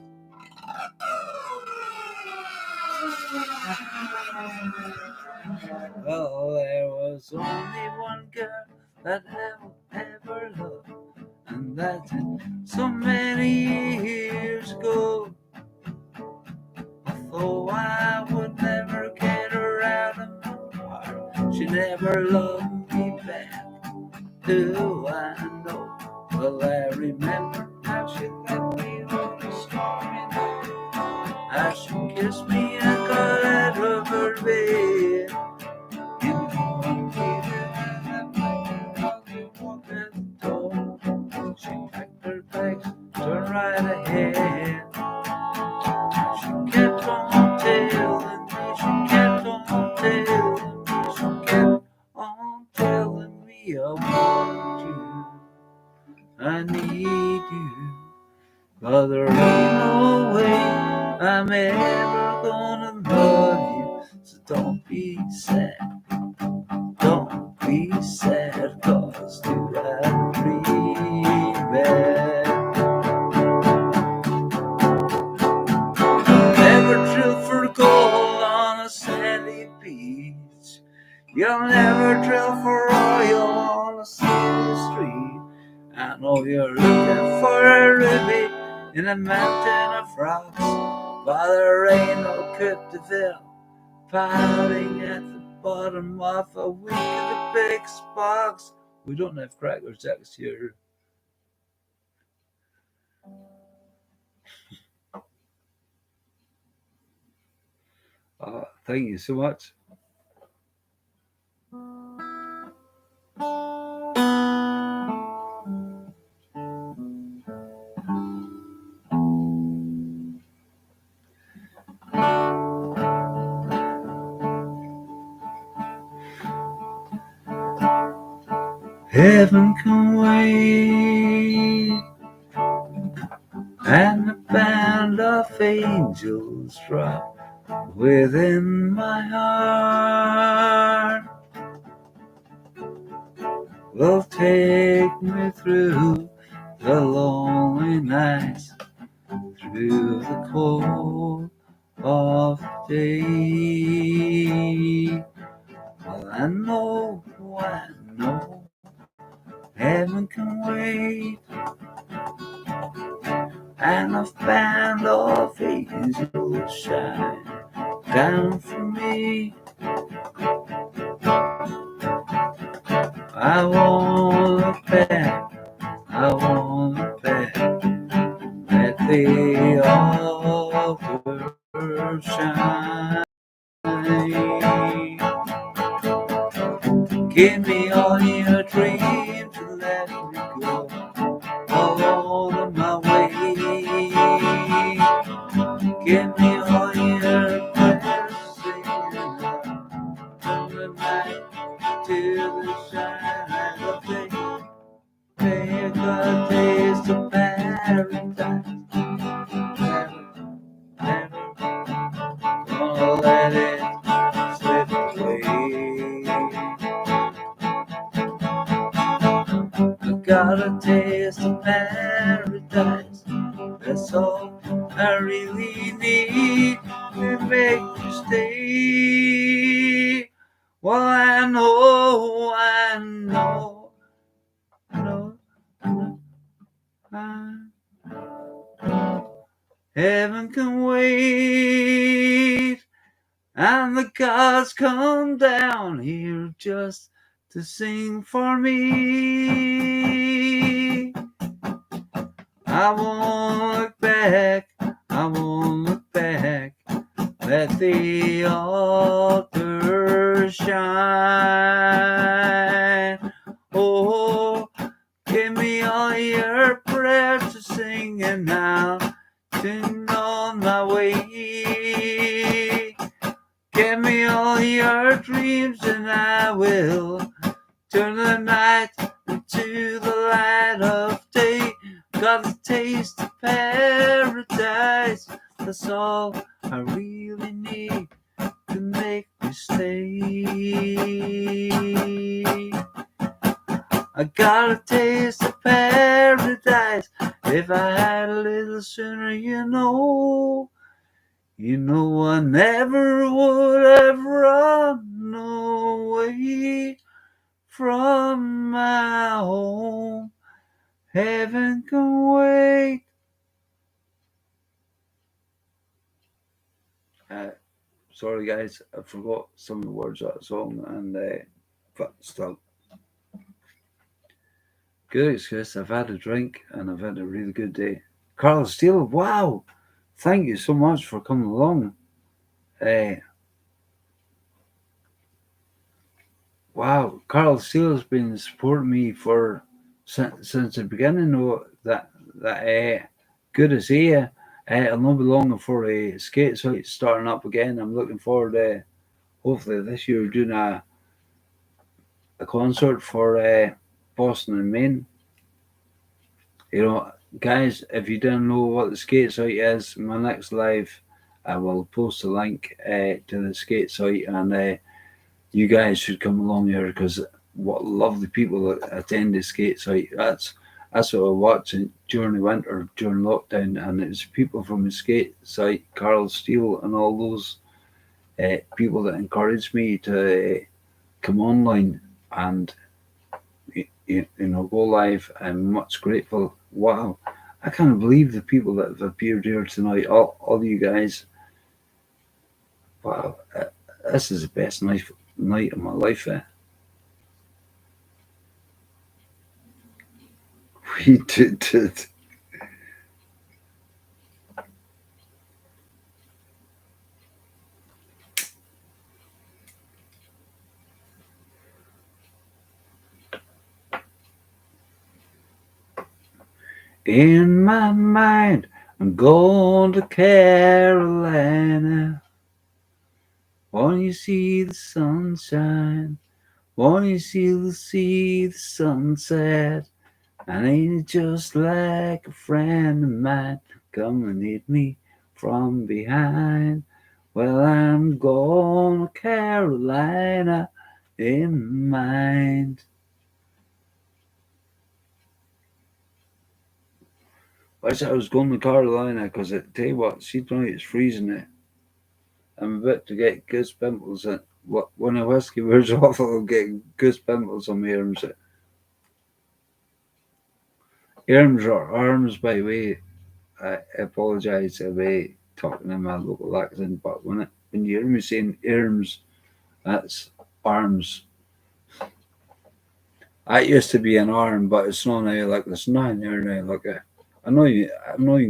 Well, there was only one girl that I ever loved, and that's so many years ago. Though I would never get her out of my heart, she never loved me back. Do I know? Well, I remember how she left me on a stormy night. How she kissed me and got out of her bed. You know I'm leaving and I'm like, I'll be walking at the door. She packed her bags, turned right ahead. but there ain't no way I'm ever gonna love you. So don't be sad, don't be sad, 'cause you are dreaming. Never drill for gold on a sandy beach. You'll never drill for oil on a city street. I know you're looking for a ruby in a mountain of rocks, but there ain't no Cote piling at the bottom of a week of the big box. We don't have Cracker Jacks here. Thank you so much. Heaven can wait, and a band of angels drop within my heart. Will take me through the lonely nights, through the cold of day. Well, I know, heaven can wait, and a band of angels shine down for me. I won't look back, I won't look back at the altar shine. Give me all your dreams and let me go all on my way. Give me all your prayers, singing from the night to the shine of day. Take a taste of paradise. Never, never gonna let it slip away. I got a taste of paradise. That's all I really need to make you stay. Well, I know, I know, heaven can wait, and the gods come down here just to sing for me. I won't look back, I won't look back, let the altar shine. Oh, give me all your prayers to sing, and I'll sing on my way. Give me all your dreams, and I will turn the night into the light of day. Got a taste of paradise. That's all I really need to make me stay. I got a taste of paradise. If I had a little sooner, you know I never would have run away from my home. Heaven can wait. Sorry guys, I forgot some of the words of that song, but still good excuse. I've had a drink and I've had a really good day. Carl Steele, wow! Thank you so much for coming along. Wow, Carl Steele's been supporting me for since the beginning. That good to see you. I'll not be long for a skate site starting up again. I'm looking forward to hopefully this year doing a concert for Boston and Maine. You know, Guys, if you didn't know what the skate site is, my next live, I will post a link to the skate site, and you guys should come along here because what lovely people that attend the skate site. That's what I watched during the winter, during lockdown, and it's people from the skate site, Carl Steele, and all those people that encouraged me to come online and go live. I'm much grateful. Wow, I can't believe the people that have appeared here tonight. All you guys. Wow, this is the best night of my life. We did it. In my mind, I'm going to Carolina. Want you see the sunshine? Want you see the sunset? And ain't it just like a friend of mine? Come and hit me from behind. Well, I'm going to Carolina in mind. Wish I was going to Carolina because I tell you what, see tonight it's freezing there. I'm about to get goose pimples. And when a whiskey wears off, I'll get goose pimples on my arms. Arms are arms, by the way. I apologise about talking in my local accent, but when you hear me saying arms, that's arms. That used to be an arm, but it's not now. Like it's not there now. Like I know you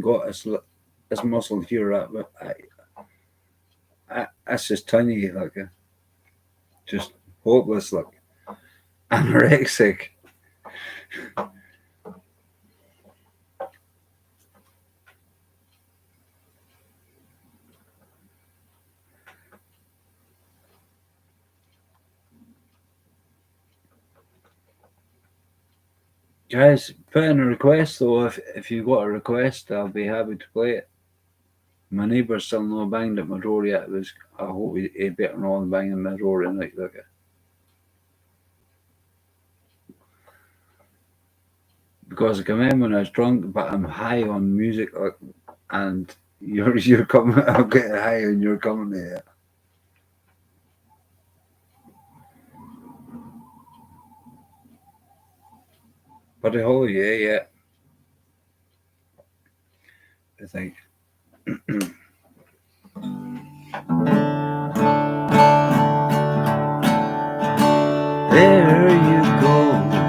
got this muscle here, but that's just tiny, like just hopeless, like anorexic. Guys, put in a request though. If you got a request, I'll be happy to play it. My neighbour's still not banged at my door yet. I hope he better not banging my door tonight. Because I come in when I was drunk, but I'm high on music, and you're coming. I'm getting high and you're coming here. But the whole yeah. I think. There you go,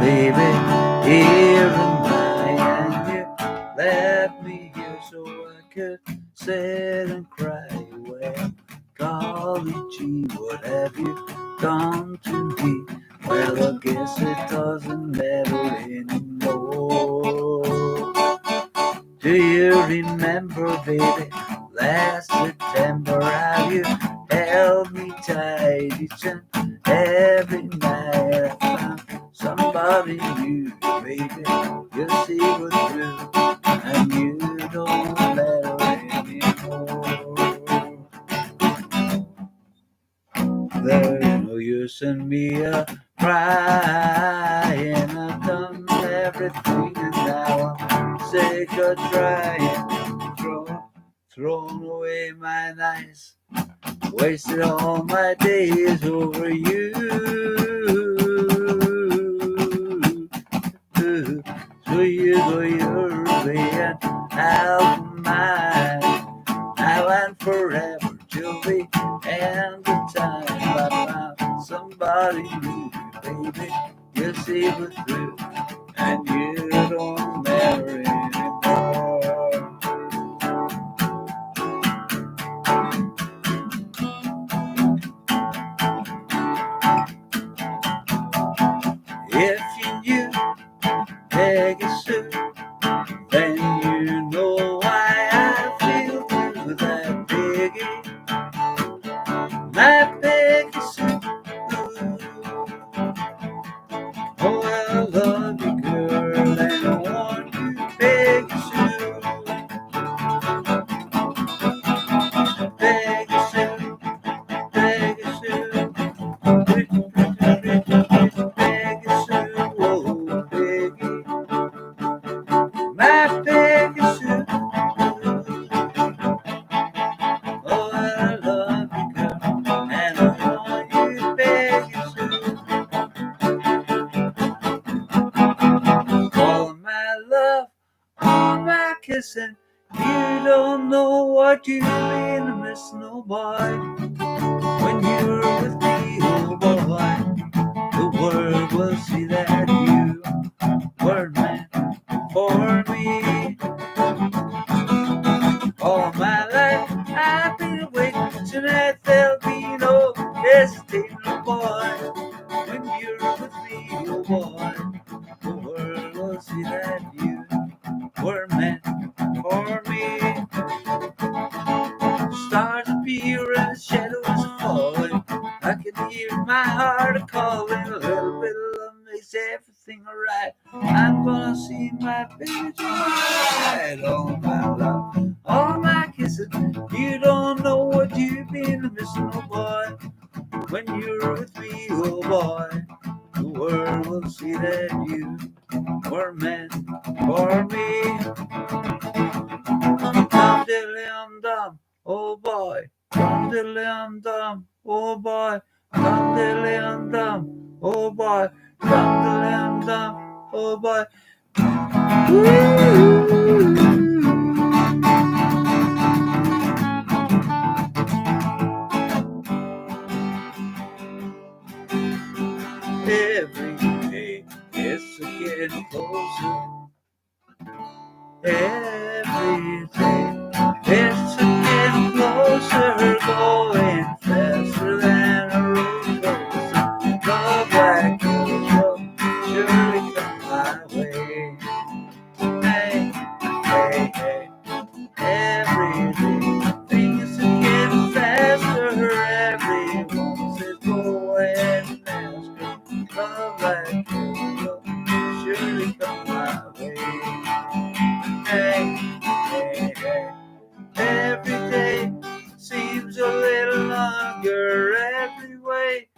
baby. Here am I, and you left me here so I could sit and cry. Well, golly gee, what have you done to me? Well, I guess it doesn't matter anymore. Do you remember, baby, last September, how you held me tight each and every night? I found somebody new, baby, you see what's through, and you don't matter anymore. There's no use in me crying. I've done everything and now I'm sick of trying. Thrown away my nights, wasted all my days over you. So you go your way and I'll go mine. Now and forever till the end of time. I found somebody new, baby. You see what's through, and you don't matter anymore. If you knew Peggy Sue, then you know why I feel through that Peggy, my Peggy Sue. Oh, I love you, girl, and I want you, Peggy Sue. what you been missing, oh boy? When you're with me, oh boy, the world will see that you were meant for me. All my life I've been waiting, tonight there'll be no hesitating, oh boy. When you're with me, oh boy, the world will see that you were meant for me. Stars appear and shadows falling. I can hear my heart calling. A little bit of love makes everything alright. I'm gonna see my baby tonight. All my love, all my kisses. You don't know what you've been missing, oh boy. When you're with me, oh boy, the world will see that you were meant for me. Dum diddly dum, oh boy. Dum diddly dum, oh boy. Dum diddly dum, oh boy. Dum diddly dum, oh boy. Every day it's getting closer. Every day it's getting closer, going faster than a roller coaster. Love like yours will surely come my way. Hey, hey, hey. Every day things are getting faster. Everyone's going faster. Love like yours will surely come my way. Hey, hey, hey. Every day seems a little longer. Every way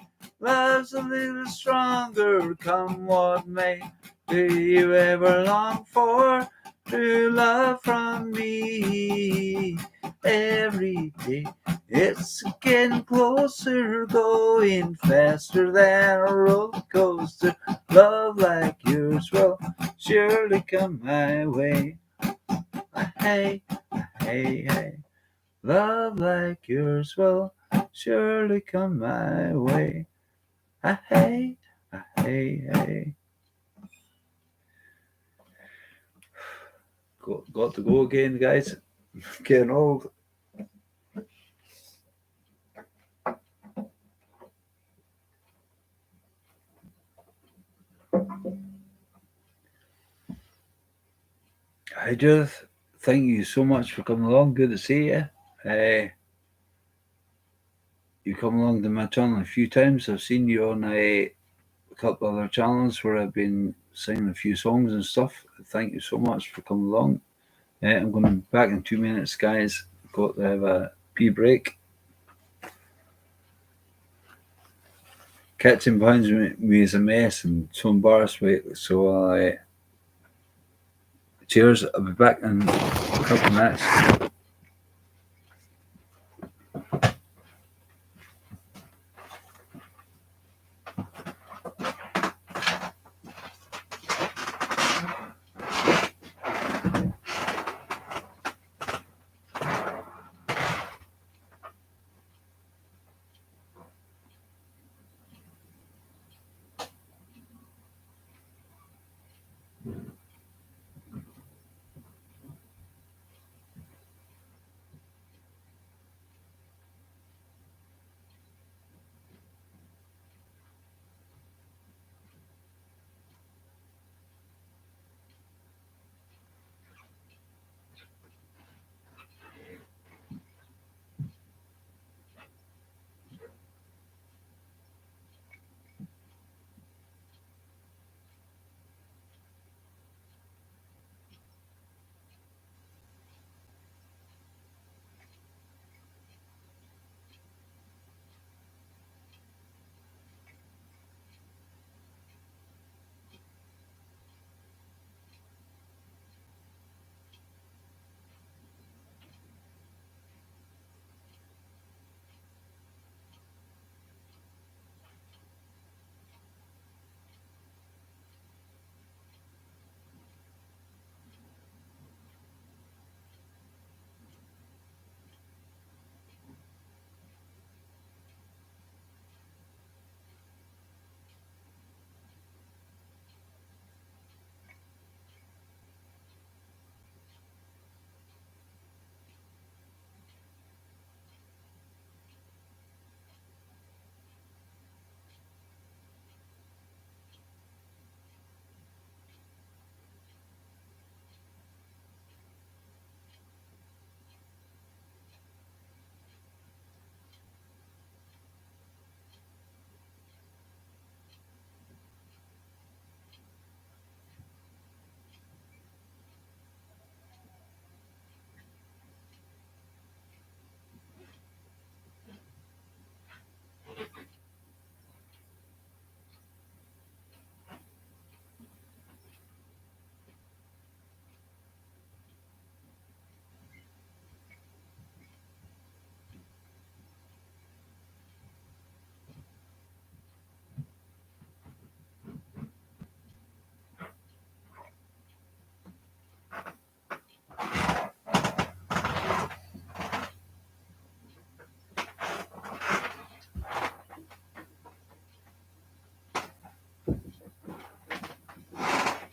love's a little stronger. Come what may, do you ever long for true love from me? Every day it's getting closer, going faster than a roller coaster. Love like yours will surely come my way. Hey, hey, hey. Love like yours will surely come my way. Hey, hey, hey. Got to go again, guys. Getting old. I just thank you so much for coming along. Good to see you. You come along to my channel a few times. I've seen you on a couple other channels where I've been singing a few songs and stuff. Thank you so much for coming along. I'm going back in 2 minutes, guys. Got to have a pee break. Kitchen behind me is a mess and so embarrassed with it. So cheers. I'll be back in a couple of minutes.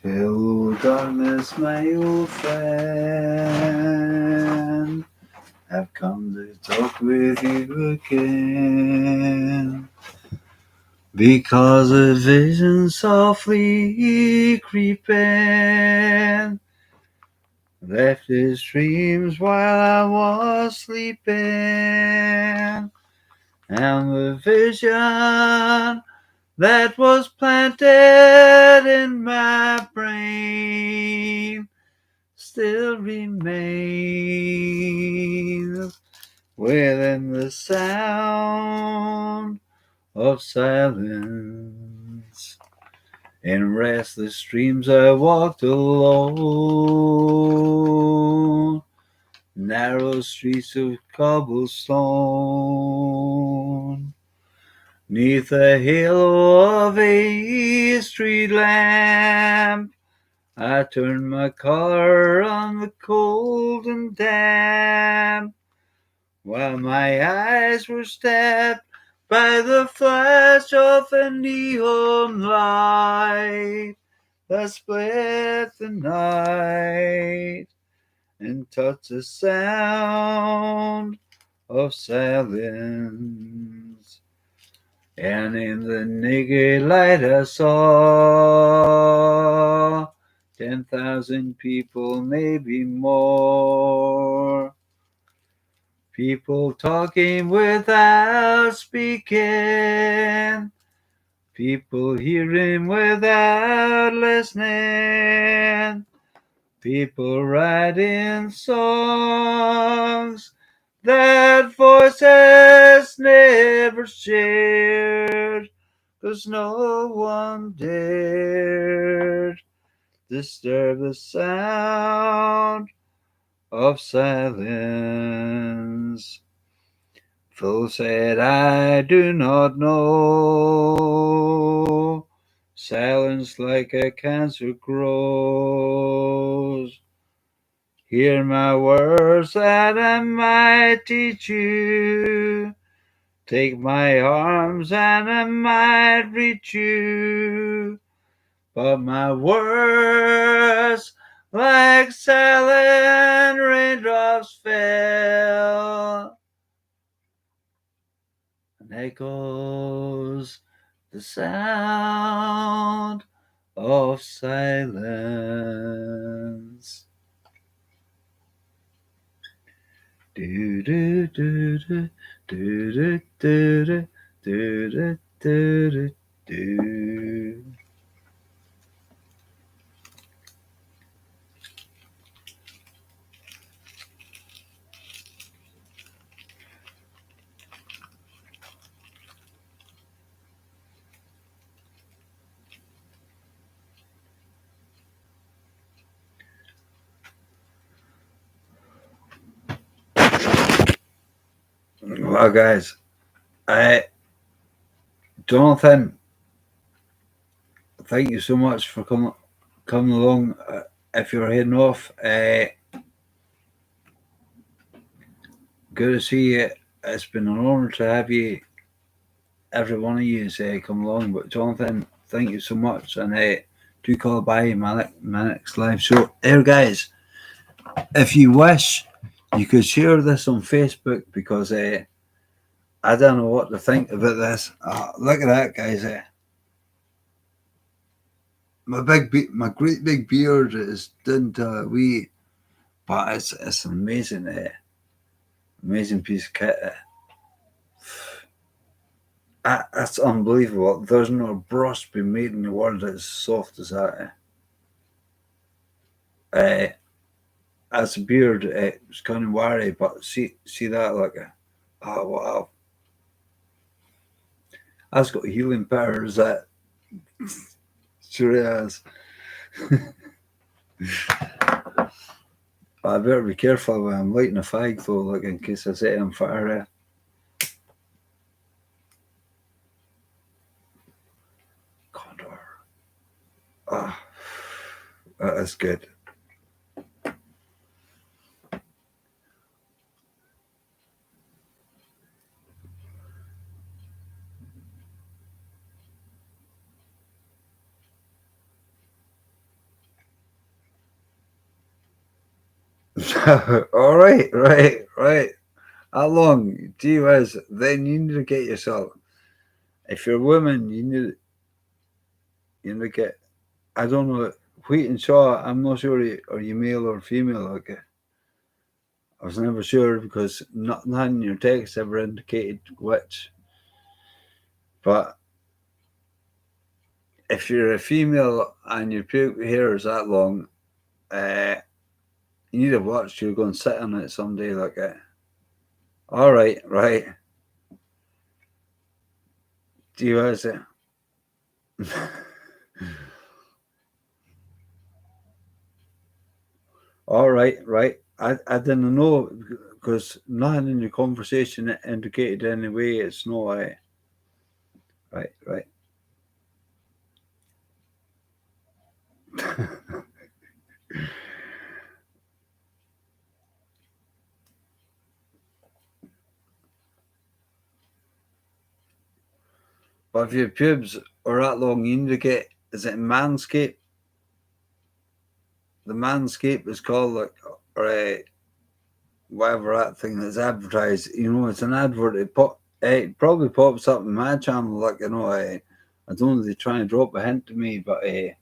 Hello, darkness, my old friend. I've come to talk with you again. Because a vision softly creeping left his dreams while I was sleeping. And the vision that was planted in my brain still remains within the sound of silence. In restless dreams I walked alone, narrow streets of cobblestone. 'Neath the halo of a street lamp, I turned my collar on the cold and damp, while my eyes were stabbed by the flash of a neon light that split the night and touched the sound of silence. And in the naked light I saw 10,000 people, maybe more. People talking without speaking. People hearing without listening. People writing songs that voices never shared, 'cause no one dared disturb the sound of silence. Phil said, I do not know. Silence like a cancer grows. Hear my words that I might teach you. Take my arms and I might reach you. But my words, like silent raindrops, fell, and echoes the sound of silence. Do do do do do do do do do do do. Well, guys, Jonathan, thank you so much for coming along. If you're heading off, good to see you. It's been an honour to have you. Every one of you has come along. But Jonathan, thank you so much, and do call by my next live show. There, guys. If you wish, you could share this on Facebook because I don't know what to think about this. Look at that, guys. My great big beard is done to a wee, but it's an amazing, amazing piece of kit. That's unbelievable. There's no brush been made in the world as soft as that. As a beard, it's kind of wiry, but see that, like, oh wow, that's got healing powers. That sure has. I better be careful when I'm lighting a fag though, like in case I set it on fire. Condor. Ah, that is good. All right, right, right. How long? Gee whiz, then you need to get yourself. If you're a woman, you need to get. I don't know. Wheat and Shaw. I'm not sure. Are you male or female? Okay, I was never sure because nothing in your text ever indicated which. But if you're a female and your pubic hair is that long, uh, you need a watch. You're going to sit on it someday. Like it. All right, right. Do you guys? All right, right. I didn't know because nothing in your conversation indicated any way. It's no way. Right, right. But if your pubes are that long, you need to get. Is it Manscaped? The Manscaped is called like or whatever that thing that's advertised. You know, it's an advert. It probably pops up in my channel. Like I don't know. They try and drop a hint to me, but it's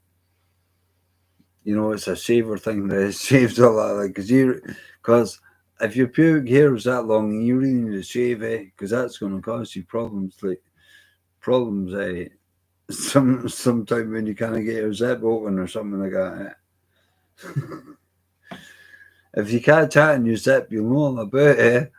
a shaver thing that shaves all that. Like, because if your pubic hair is that long, you really need to shave, because that's going to cause you problems, like problems, sometime when you kind of get your zip open or something like that. If you can't chat in your zip, you'll know all about it.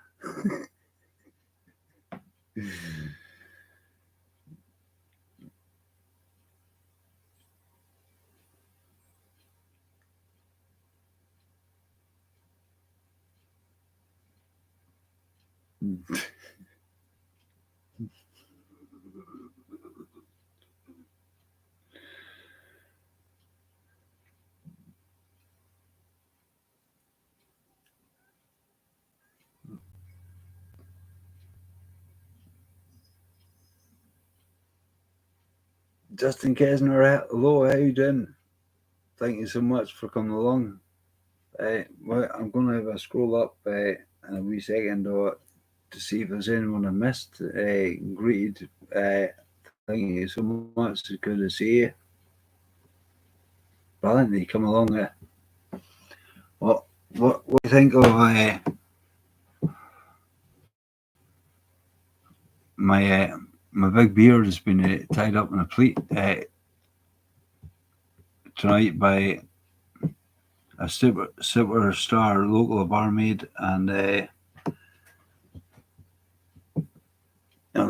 Just in case, hello, how you doing? Thank you so much for coming along. Well, I'm going to have a scroll up in a wee second to see if there's anyone I missed. Greeted. Thank you so much. It's good to see you. Brilliant that you come along. What do you think of my big beard has been tied up in a pleat tonight by a superstar local barmaid, and I'm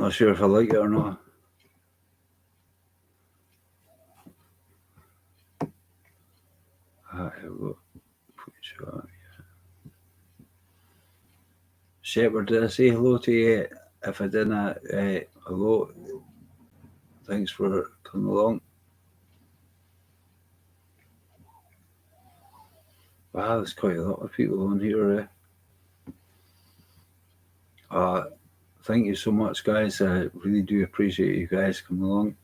not sure if I like it or not. Here we go. Shepherd, did I say hello to you? If I didn't, hello. Thanks for coming along. Wow, there's quite a lot of people on here. Thank you so much, guys. I really do appreciate you guys coming along.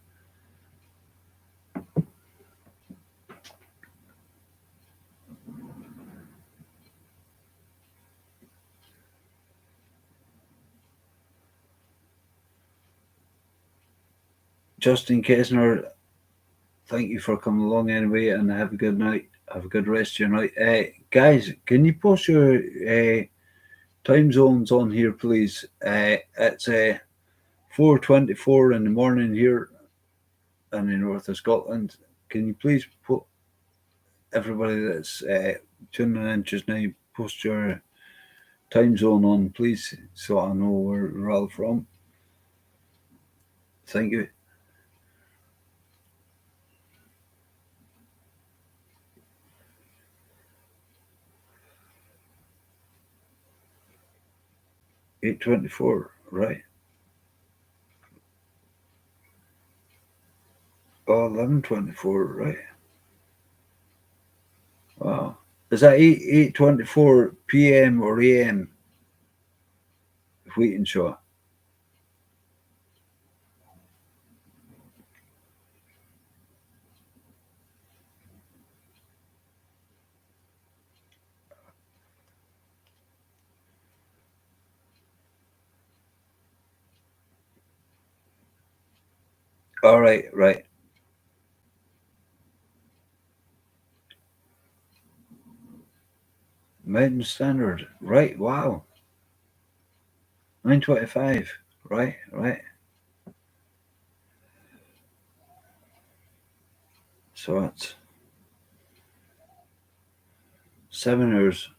Just in case, thank you for coming along anyway, and have a good night. Have a good rest of your night. Guys, can you post your time zones on here, please? It's 4:24 in the morning here in the north of Scotland. Can you please put everybody that's tuning in just now, post your time zone on, please, so I know where we're all from. Thank you. $8.24, right? Oh, 11:24, right? Wow. Is that 8:24 p.m. or a.m. Wheat and Shaw? All right, right. Mountain Standard. Right, wow. 9:25. Right, right. So it's 7 hours.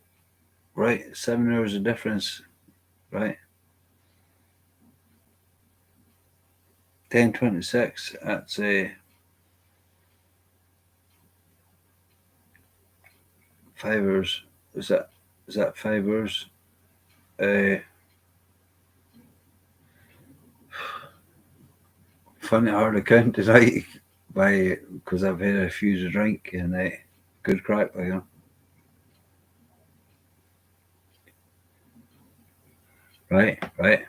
Right, 7 hours of difference. Right. 10:26. That's 5 hours. Is that 5 hours? Uh, Funny hard to count tonight by because I've had a few to drink and good crack, you know. Right, right.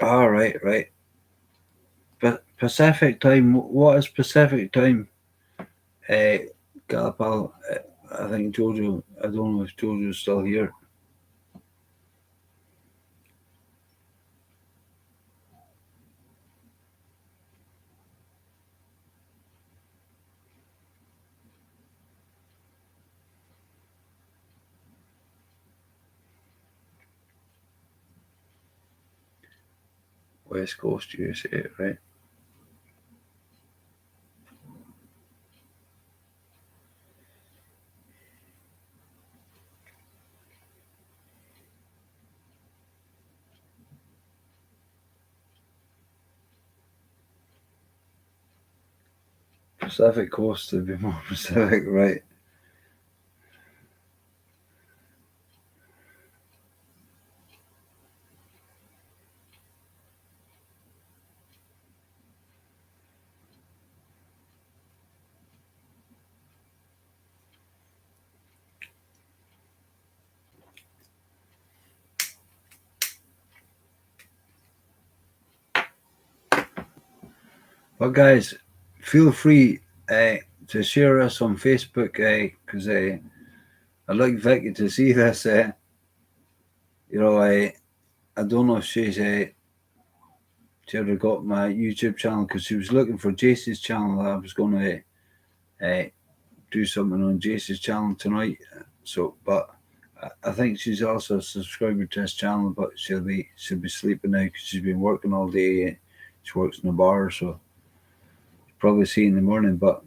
All right, right. But Pacific time. What is Pacific time? Uh, Galapal. I think Jojo. I don't know if Jojo's still here. West Coast USA, right? Pacific Coast to be more specific, right? But guys, feel free to share us on Facebook because I'd like Vicky to see this. You know, I don't know if she ever got my YouTube channel because she was looking for Jace's channel. I was going to do something on Jace's channel tonight. So, but I think she's also a subscriber to his channel, but she'll be sleeping now because she's been working all day. She works in a bar, so probably see in the morning. But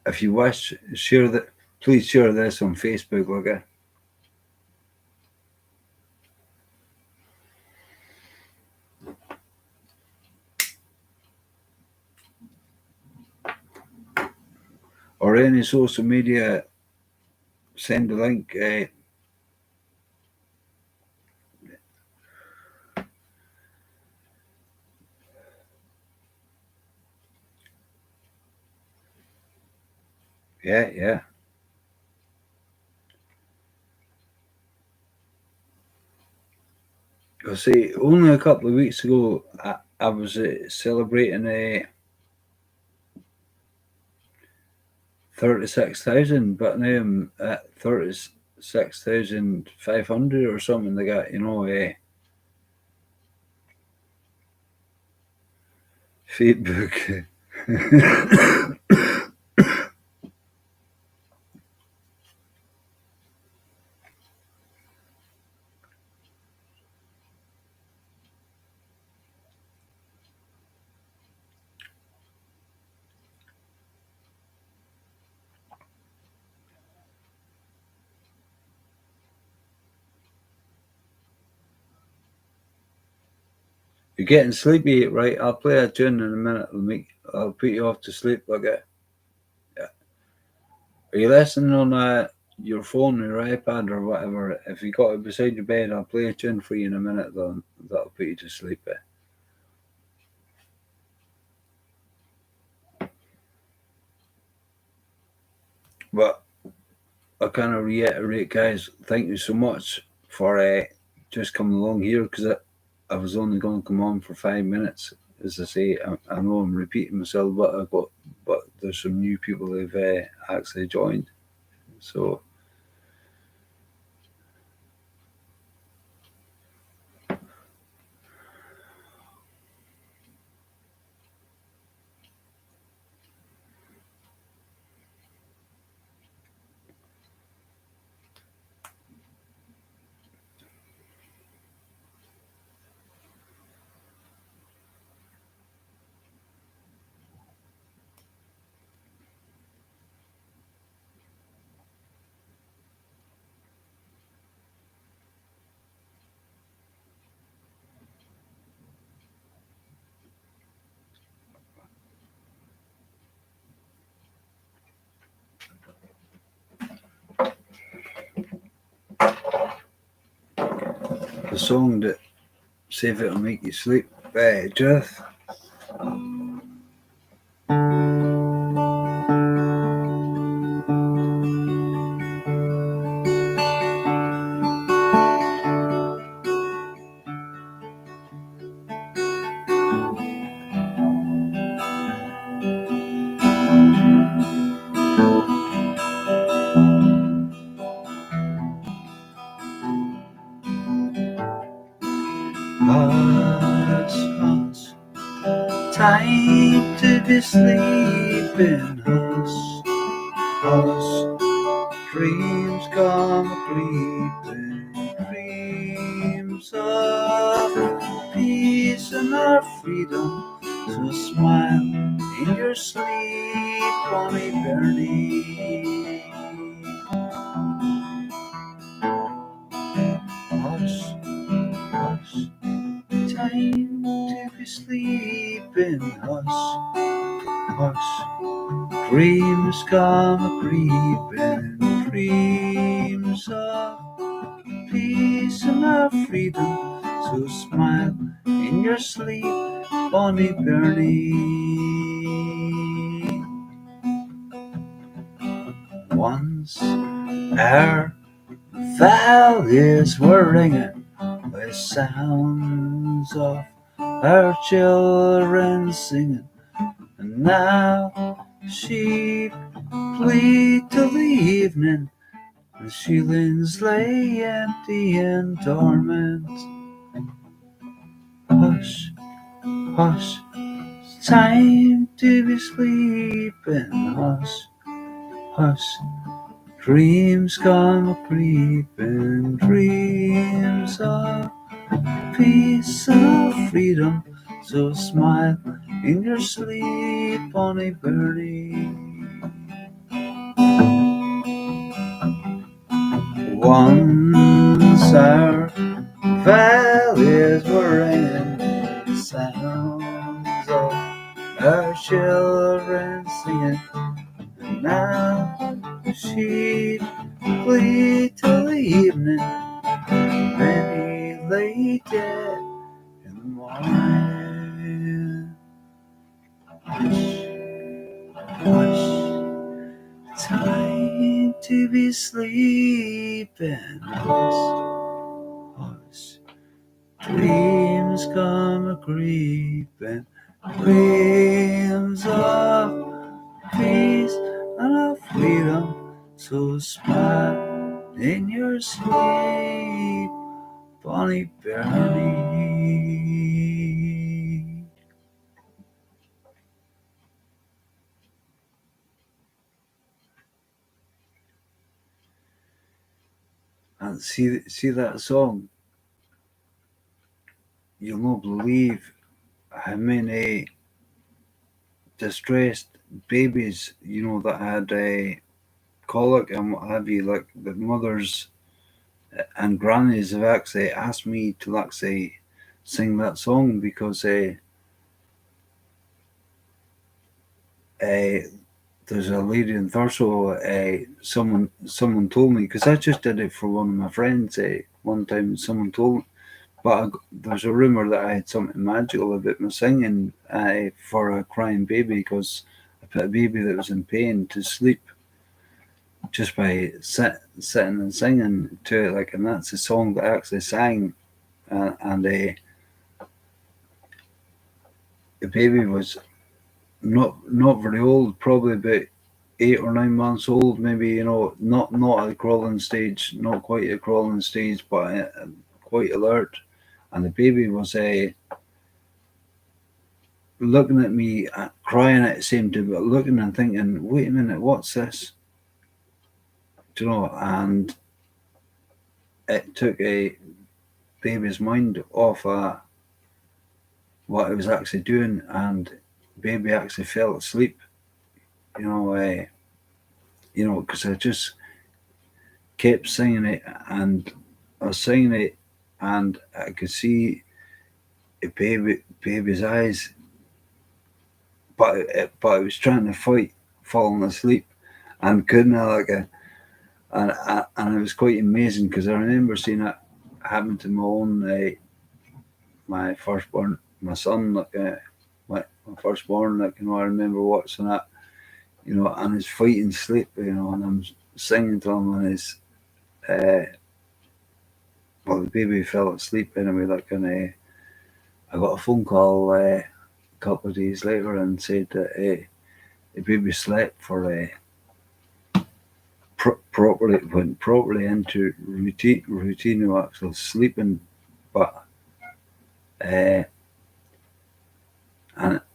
if you wish, share that. Please share this on Facebook, okay? Or any social media. Send the link. Yeah, yeah. I see. Only a couple of weeks ago, I was celebrating 36,000, but now I'm at 36,500 or something like that. You know, Facebook. You're getting sleepy, right? I'll play a tune in a minute. I'll put you off to sleep. Okay. Yeah. Are you listening on your phone or your iPad or whatever? If you got it beside your bed, I'll play a tune for you in a minute. That'll put you to sleep. But I kind of reiterate, guys, thank you so much for just coming along here because I was only going to come on for 5 minutes. As I say, I know I'm repeating myself, but there's some new people who've actually joined. So the song that see if it'll make you sleep, Judith. Hush, hush, time to be sleeping. Hush, hush, dreams come creeping. Dreams of peace and our freedom. So smile in your sleep, Bonnie Bernie. Hush, hush, time to be sleeping. Hush, hush, dreams come creeping. Dreams of peace and our freedom. So smile in your sleep, Bonnie Bernie. Once our valleys were ringing with sounds of our children singing, and now sheep bleat till the evening. The ceilings lay empty and dormant. Hush, hush, it's time to be sleeping. Hush, hush, dreams come creeping. Dreams of peace and of freedom. So smile in your sleep, Bonnie Bernie. Once our valleys were ringing, the sounds of our children singing, and now she'd bleed till the evening, many lay dead in the morning. Hush, hush, time to be sleeping. Hush, hush, dreams come creeping. Dreams of peace and of freedom. So smile in your sleep, Bonnie Bernie. And see that song, you'll not believe how many distressed babies, that had a colic and what have you, like the mothers and grannies have actually asked me to actually sing that song because there's a lady in Thurso, someone told me, because I just did it for one of my friends one time. Someone told me, but there's a rumor that I had something magical about my singing for a crying baby, because I put a baby that was in pain to sleep just by sitting and singing to it, and that's a song that I actually sang, and the baby was not very old, probably about 8 or 9 months old, maybe, not at the crawling stage, not quite at crawling stage, but quite alert. And the baby was looking at me, crying at the same time, but looking and thinking, wait a minute, what's this? And it took a baby's mind off what I was actually doing, and baby actually fell asleep. Because I just kept singing it, and I was singing it, and I could see a baby's eyes, but I was trying to fight falling asleep, and couldn't. And it was quite amazing because I remember seeing it happen to my firstborn, my son, my firstborn. I remember watching that, and he's fighting sleep, and I'm singing to him, and the baby fell asleep anyway. I got a phone call a couple of days later and said that the baby slept for properly, went properly into routine of actual sleeping, but and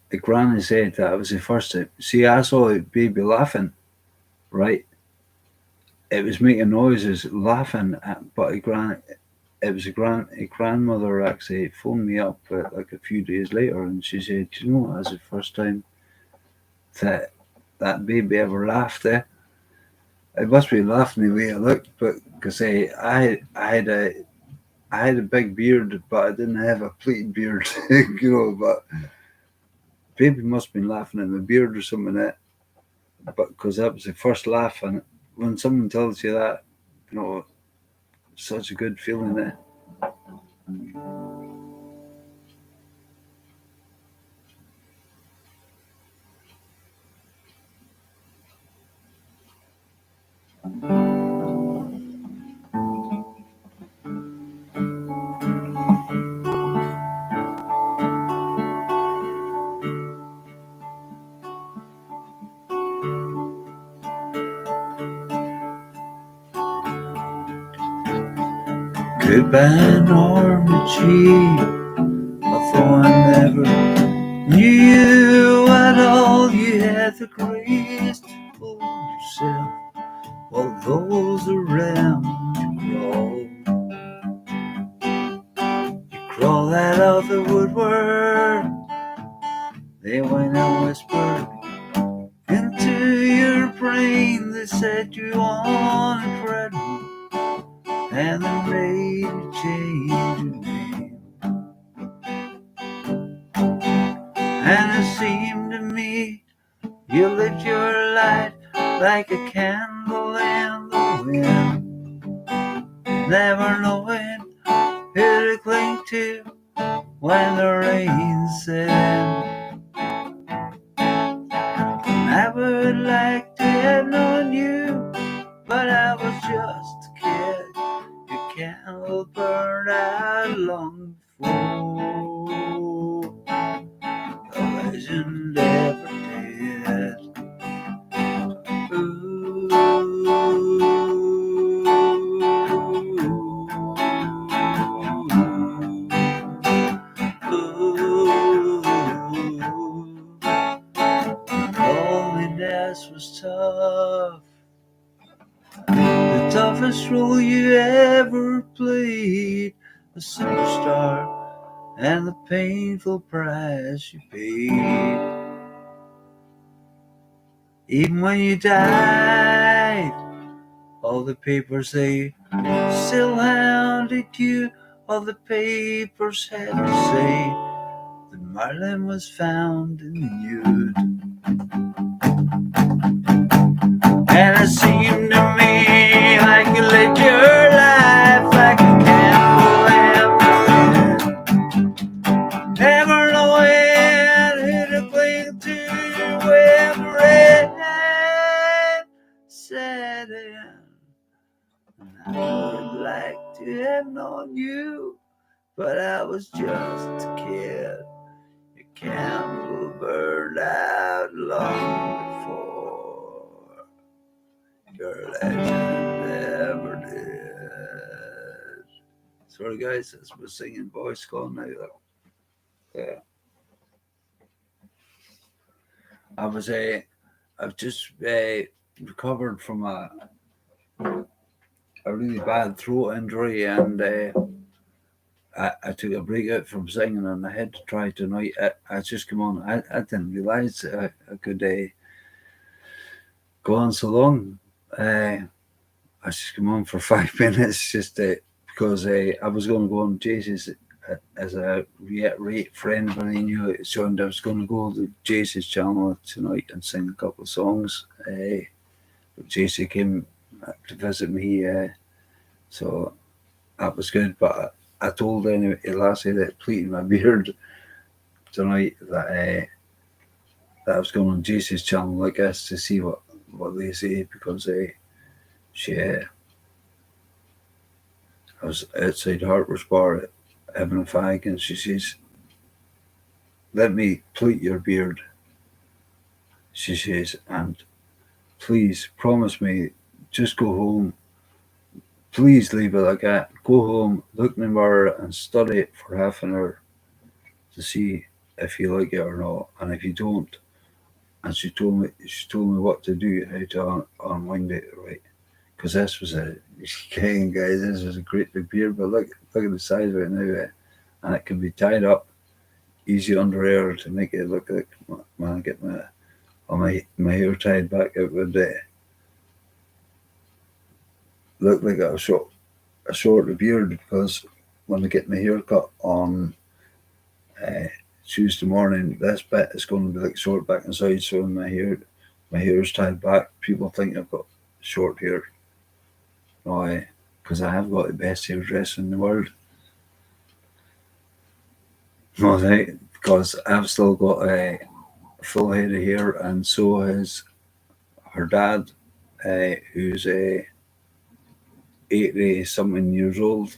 the granny said that was the first time. See, I saw the baby laughing, right? It was making noises, laughing, but it was a grandmother actually phoned me up like a few days later, and she said, that's the first time that that baby ever laughed. It must be laughing the way I looked, but because I had a big beard, but I didn't have a pleated beard, But baby must have been laughing at my beard or something like that. But because that was the first laugh, and when someone tells you that, such a good feeling there. Goodbye, Normandy. Although I never knew at all, you had the grace to pull yourself while those around you crawl. You crawl out of the woodwork. They went and whispered into your brain. They said you on incredible, and they made you change your name. And it seemed to me you lived your life like a candle in the wind, never knowing who to cling to when the rain set in. I would like to have known you, but I was just a kid. Your candle burned out long before the legend ever did. Ooh. Loneliness was tough, the toughest role you ever played, a superstar, and the painful price you paid. Even when you died, all the papers they still hounded you. All the papers had to say that Marlin was found in the nude. And it seemed to me like you lived your life like a candle in the wind, never knowing who to cling to when the rain set in. And I would like to have known you, but I was just a kid. Your candle burned out long before your legend ever did. Sorry, guys, that's my singing voice gone now. Yeah, I've just recovered from a really bad throat injury, and I took a break out from singing, and I had to try tonight. I just come on. I didn't realize I could go on so long. I just come on for 5 minutes just because I was going to go on Jason's as a reiterate for anybody knew it joined. I was going to go to Jason's channel tonight and sing a couple of songs. But JC came to visit me, so that was good. But I told anyway, Lassie that pleating my beard tonight that I was going on Jason's channel, I guess, to see what they say because she I was outside Harper's Bar having a fag, and she says, "Let me pleat your beard," she says, "and please promise me, just go home. Please leave it like that. Go home, look in the mirror, and study it for half an hour to see if you like it or not. And if you don't," and she told me what to do, how to unwind it right. Because this was again, guys, this was a great big beard, but look at the size of it now, and it can be tied up easy under air to make it look like when I get my hair tied back. It would look like a short beard because when I get my hair cut on Tuesday morning, this bit is going to be like short back and side. So when my hair's tied back, people think I've got short hair. No, because I have got the best hairdresser in the world. No, because I've still got a full head of hair, and so has her dad, who's 80 something years old,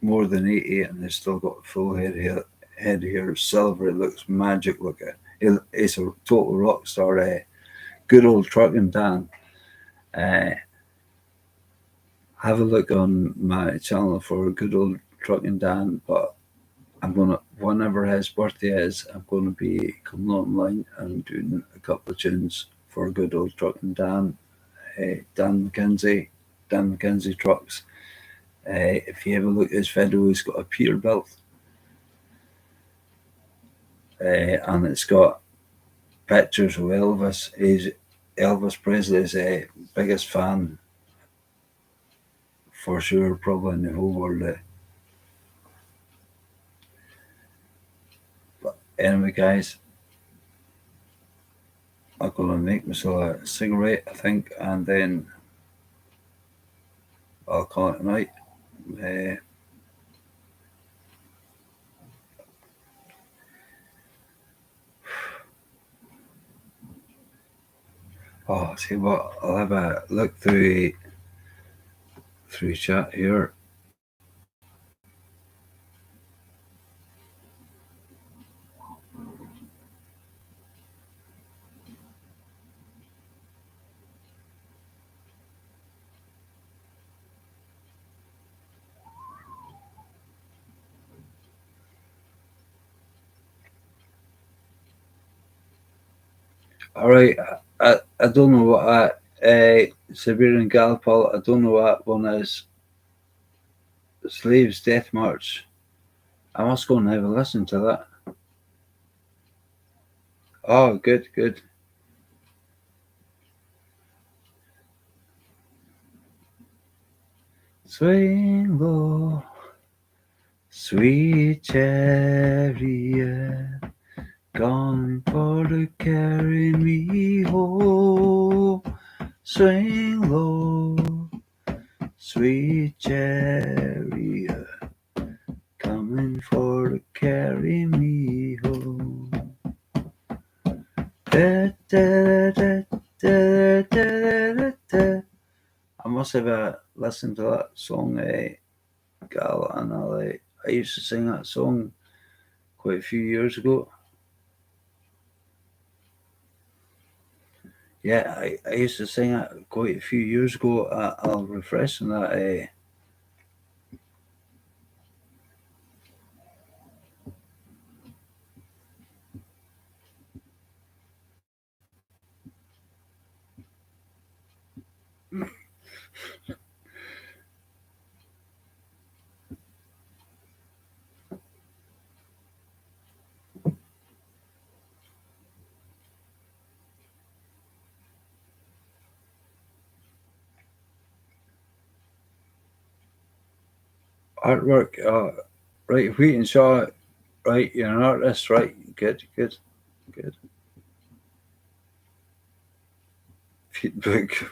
more than 80, and he's still got a full head of hair, silver. It looks magic looking. It's a total rock star. Good old trucking Dan. Have a look on my channel for good old trucking Dan, but I'm gonna, whenever his birthday is, I'm gonna be coming online and doing a couple of tunes for good old trucking Dan, Dan McKenzie Trucks. If you ever look at his video, he's got a Peterbilt, and it's got pictures of Elvis. He's Elvis Presley's biggest fan for sure, probably in the whole world. But anyway, guys, I'm gonna make myself a cigarette, I think, and then I'll call it a night. See what? I'll have a look through chat here. All right, I don't know what Siberian Galpal. I don't know what one is. Slaves Death March. I must go and have a listen to that. Oh, good. Swing low, sweet chariot, gone for to carry me home. Swing low, sweet chariot, coming for to carry me home. Da, da, da, da, da, da, da. I must have listened to that song, Gal, and I used to sing that song quite a few years ago. Yeah, I used to sing it quite a few years ago. I'll refresh on that. Artwork. Right, Wheat and Shaw. Right, you're an artist. Right, good, good, good. Feedback.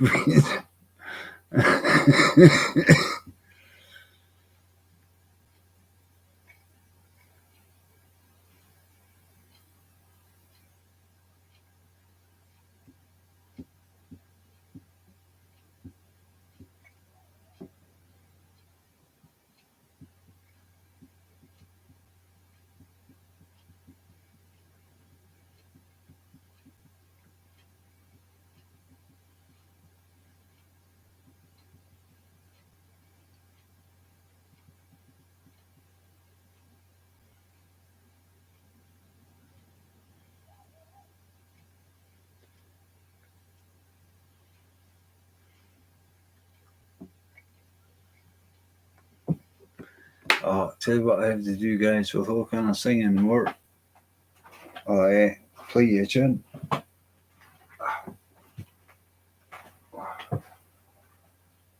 Tell you what I have to do, guys, with all kind of singing and work. I play you a tune.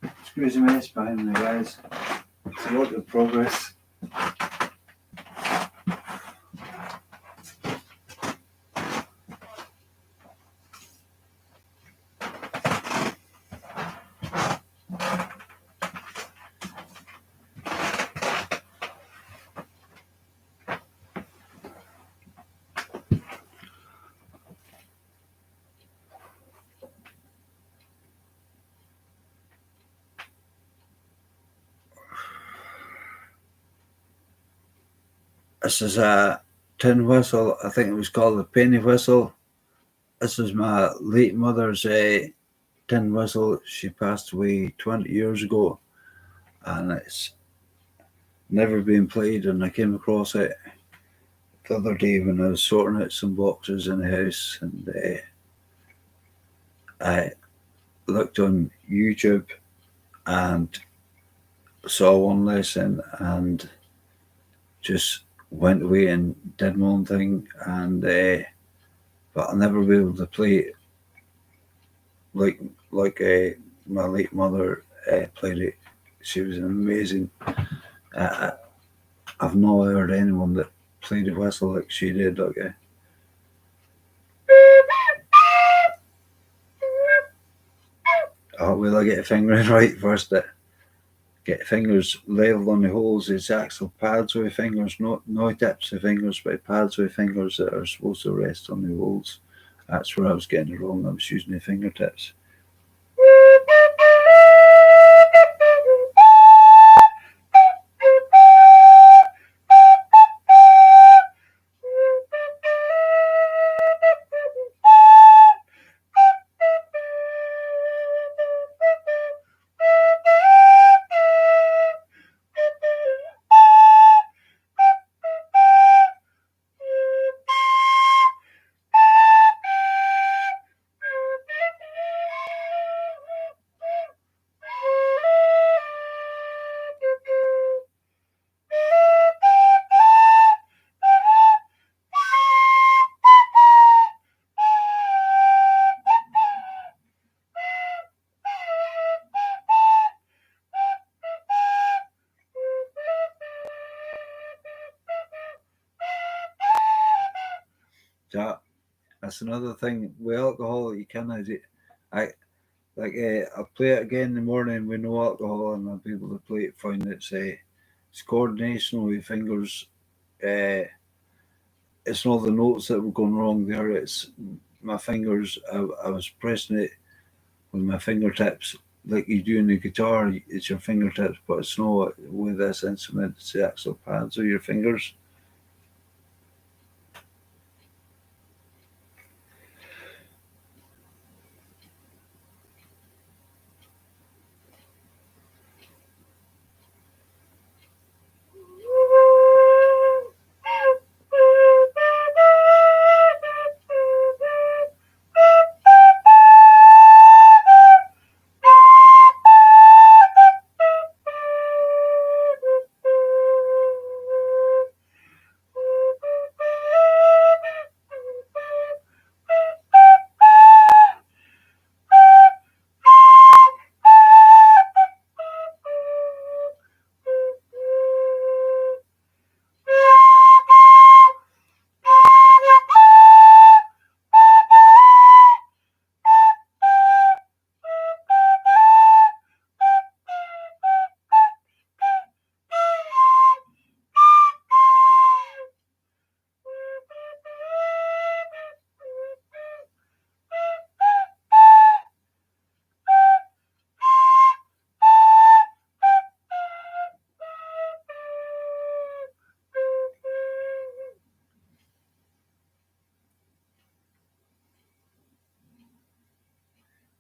Excuse me, it's behind me, guys. It's a work in progress. This is a tin whistle. I think it was called a penny whistle. This is my late mother's tin whistle. She passed away 20 years ago, and it's never been played. And I came across it the other day when I was sorting out some boxes in the house, and I looked on YouTube and saw one lesson and just went away and did my own thing. And but I'll never be able to play it like my late mother played it. She was amazing. Uh, I've not heard anyone that played the whistle like she did. Okay. Oh, will I get a fingering right first? Get fingers level on the holes. It's actual pads with fingers, no tips of fingers, but pads with fingers that are supposed to rest on the holes. That's where I was getting it wrong. I was using the fingertips. So that's another thing with alcohol. You cannot do. I I'll play it again in the morning with no alcohol, and I'll be able to play it fine. It's coordination with your fingers. Uh, it's not the notes that were going wrong there. It's my fingers. I was pressing it with my fingertips like you do in the guitar. It's your fingertips, but it's not with this instrument. It's the actual pads of your fingers.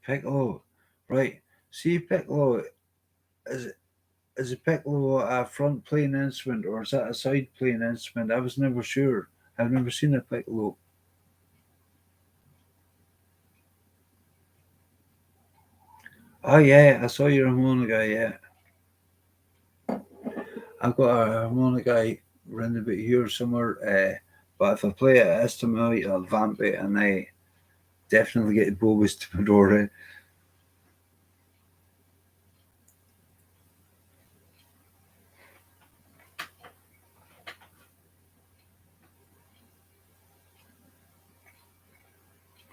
Piccolo, right? See, piccolo is is a piccolo a front playing instrument or is that a side playing instrument? I was never sure. I've never seen a piccolo. Oh yeah, I saw your harmonica. Yeah, I've got a harmonica round about here somewhere. But if I play it, I estimate I'll vamp it, and I definitely get Bobus to my door.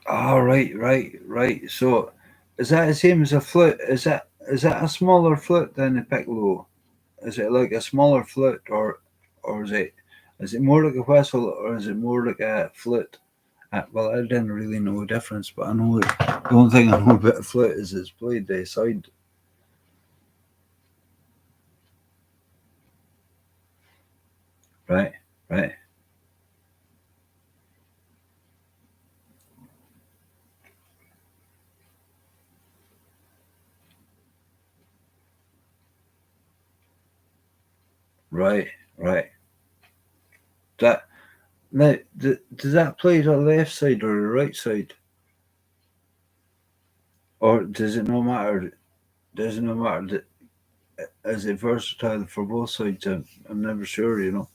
Oh, right. So, is that the same as a flute? Is that a smaller flute than a piccolo? Is it like a smaller flute, or is it more like a whistle, or is it more like a flute? Well, I didn't really know the difference, but I know the only thing I know about a flute is it's played the side. Right, right, right, right. That now, does that play to the left side or the right side, or does it no matter? Does it no matter? Is it versatile for both sides? I'm never sure, you know.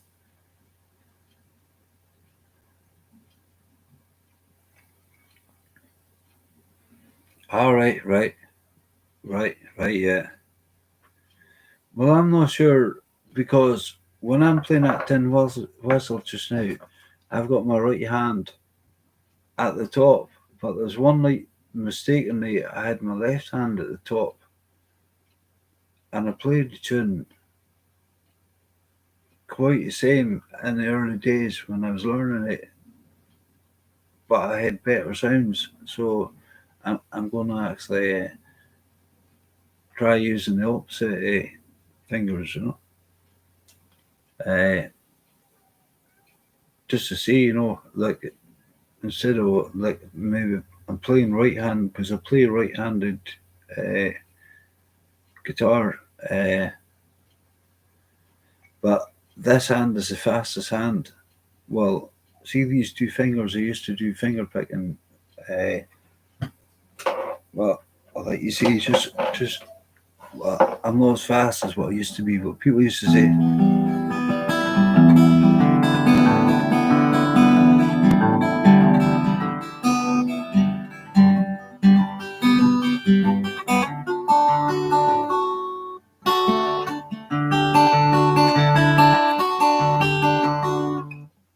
All right, yeah. Well, I'm not sure because when I'm playing that whistle just now, I've got my right hand at the top, but there's one like mistakenly I had my left hand at the top, and I played the tune quite the same in the early days when I was learning it, but I had better sounds. So I'm going to actually try using the opposite fingers, uh, just to see, like instead of like maybe I'm playing right hand because I play right-handed uh, guitar, but this hand is the fastest hand. Well, see these two fingers. I used to do finger picking. Uh, well, like you see, just well, I'm not as fast as what I used to be, but people used to say,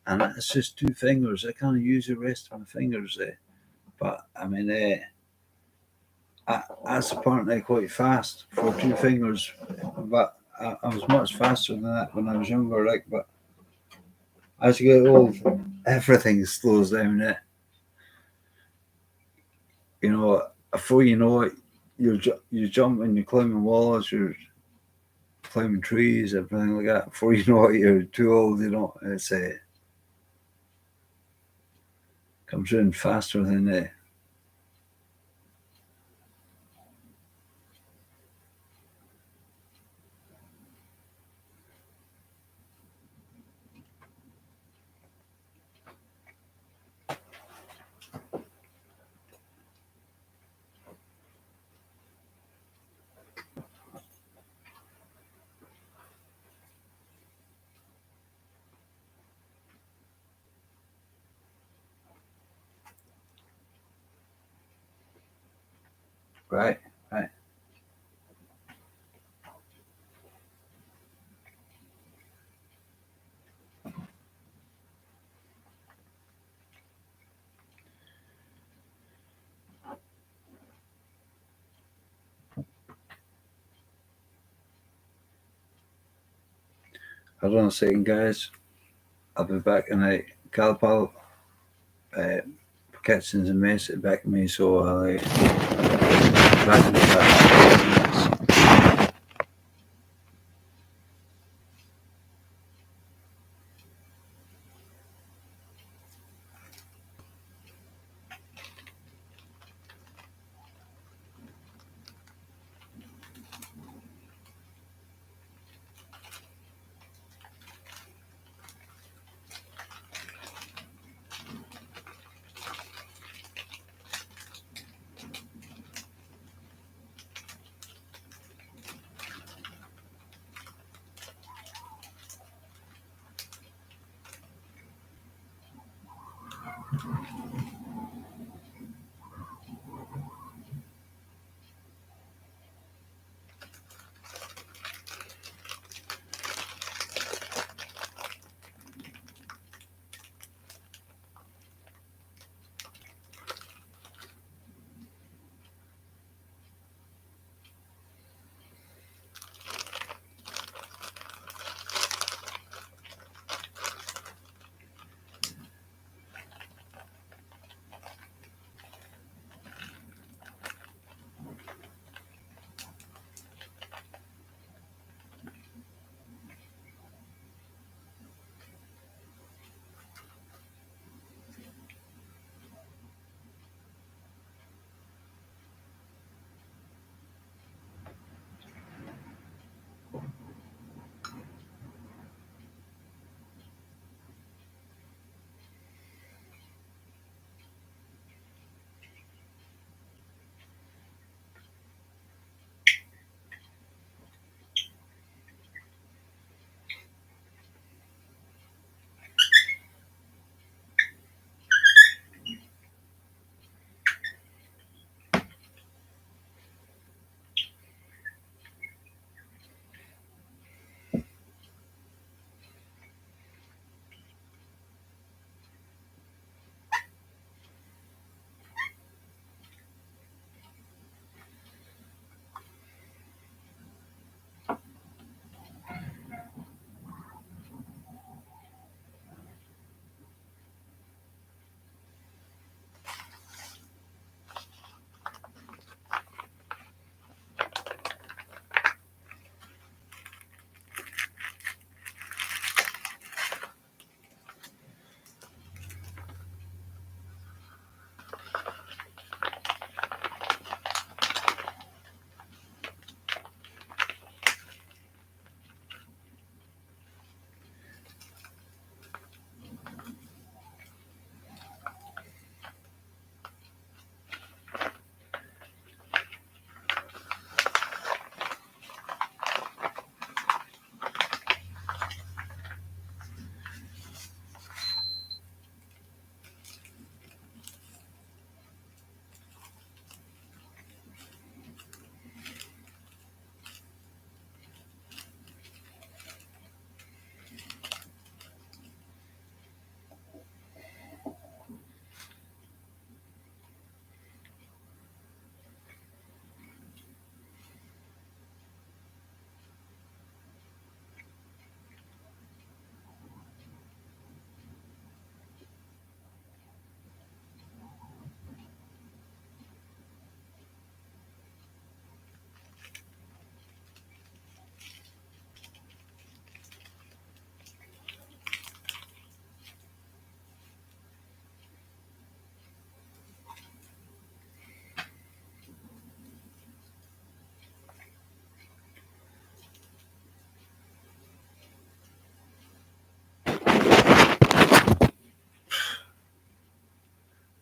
and it's just two fingers. I can't use the rest of my fingers there. But I mean, that's apparently quite fast for two fingers. But I was much faster than that when I was younger. Like, but as you get old, everything slows down. You know, before you know it, you're jumping, you're climbing walls, you're climbing trees, everything like that. Before you know it, you're too old. It's comes in faster than right, right, hold on a second, guys. I'll be back in a Calpal. Uh, Kitchen's a mess at the back of me, so I'll back in about 5 minutes.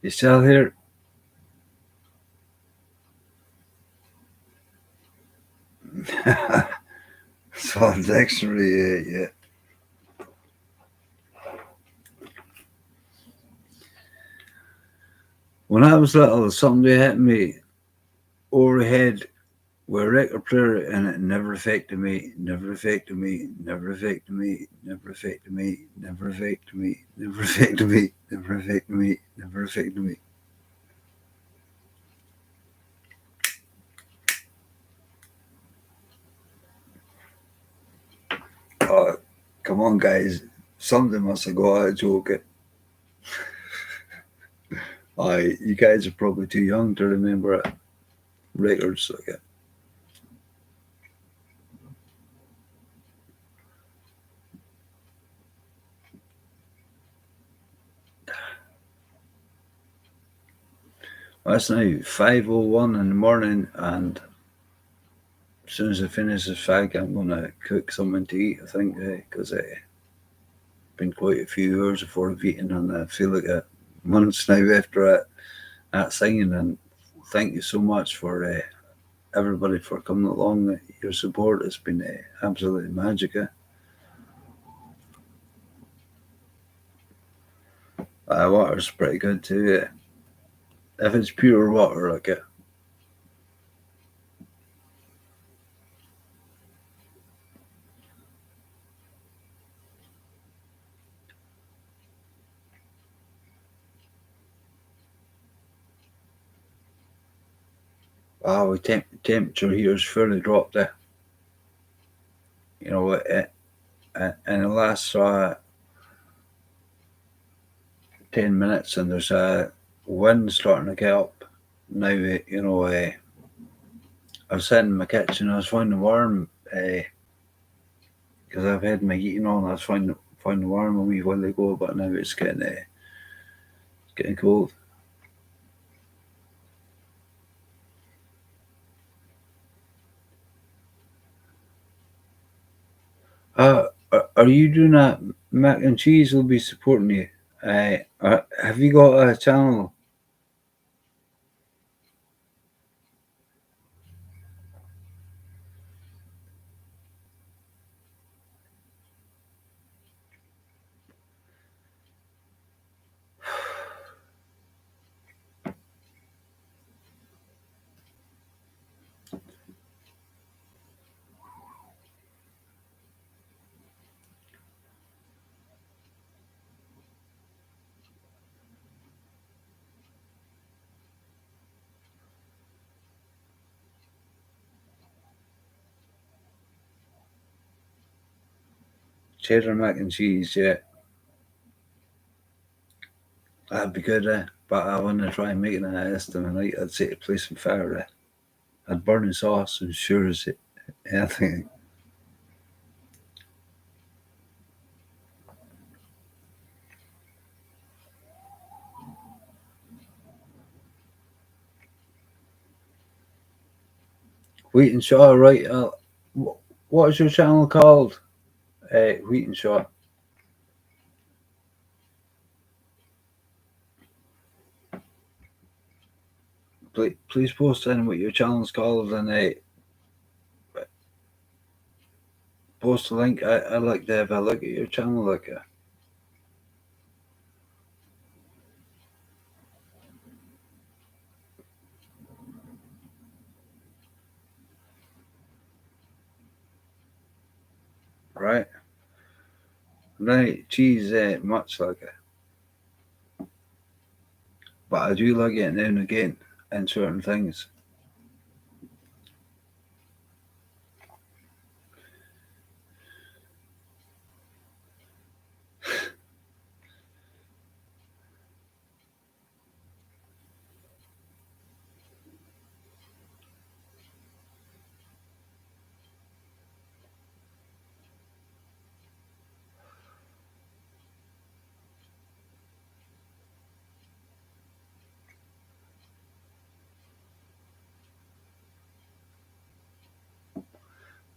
You still here? So dictionary, yeah. When I was little, somebody hit me over the head with a record player, and it never affected me. Never affected me. Never affected me. Never affected me. Never affected me. Never affected me. Never affected me. Never affected me. Oh, come on, guys. Something must have got out of joking. You guys are probably too young to remember it. Records like it. Last night, 5:01 in the morning, and as soon as I finish this fag, I'm going to cook something to eat, I think, because it's been quite a few hours before I've eaten, and I feel like a months now after that singing. And thank you so much for everybody for coming along. Your support has been absolutely magic. Water's pretty good too. Yeah. If it's pure water, like it. Wow, the temperature here is fairly dropped there. You know, in the last 10 minutes, and there's a wind starting to get up. Now, I was sitting in my kitchen. I was finding it warm because I've had my heating on. I was finding it warm a wee while ago, but now it's getting cold. Are you doing that? Mac and cheese will be supporting you. Have you got a channel? Cheddar mac and cheese, yeah. That'd be good, but I want to try making it this time of night. I'd say to play some fire, I'd burn the sauce as sure as anything. Wheat and Shaw, right? What's your channel called? Wheat and Shaw. Please post in what your channel's called and post a link. I like to have a look at your channel, like right. Right, cheese much like but I do like it now and again in certain things.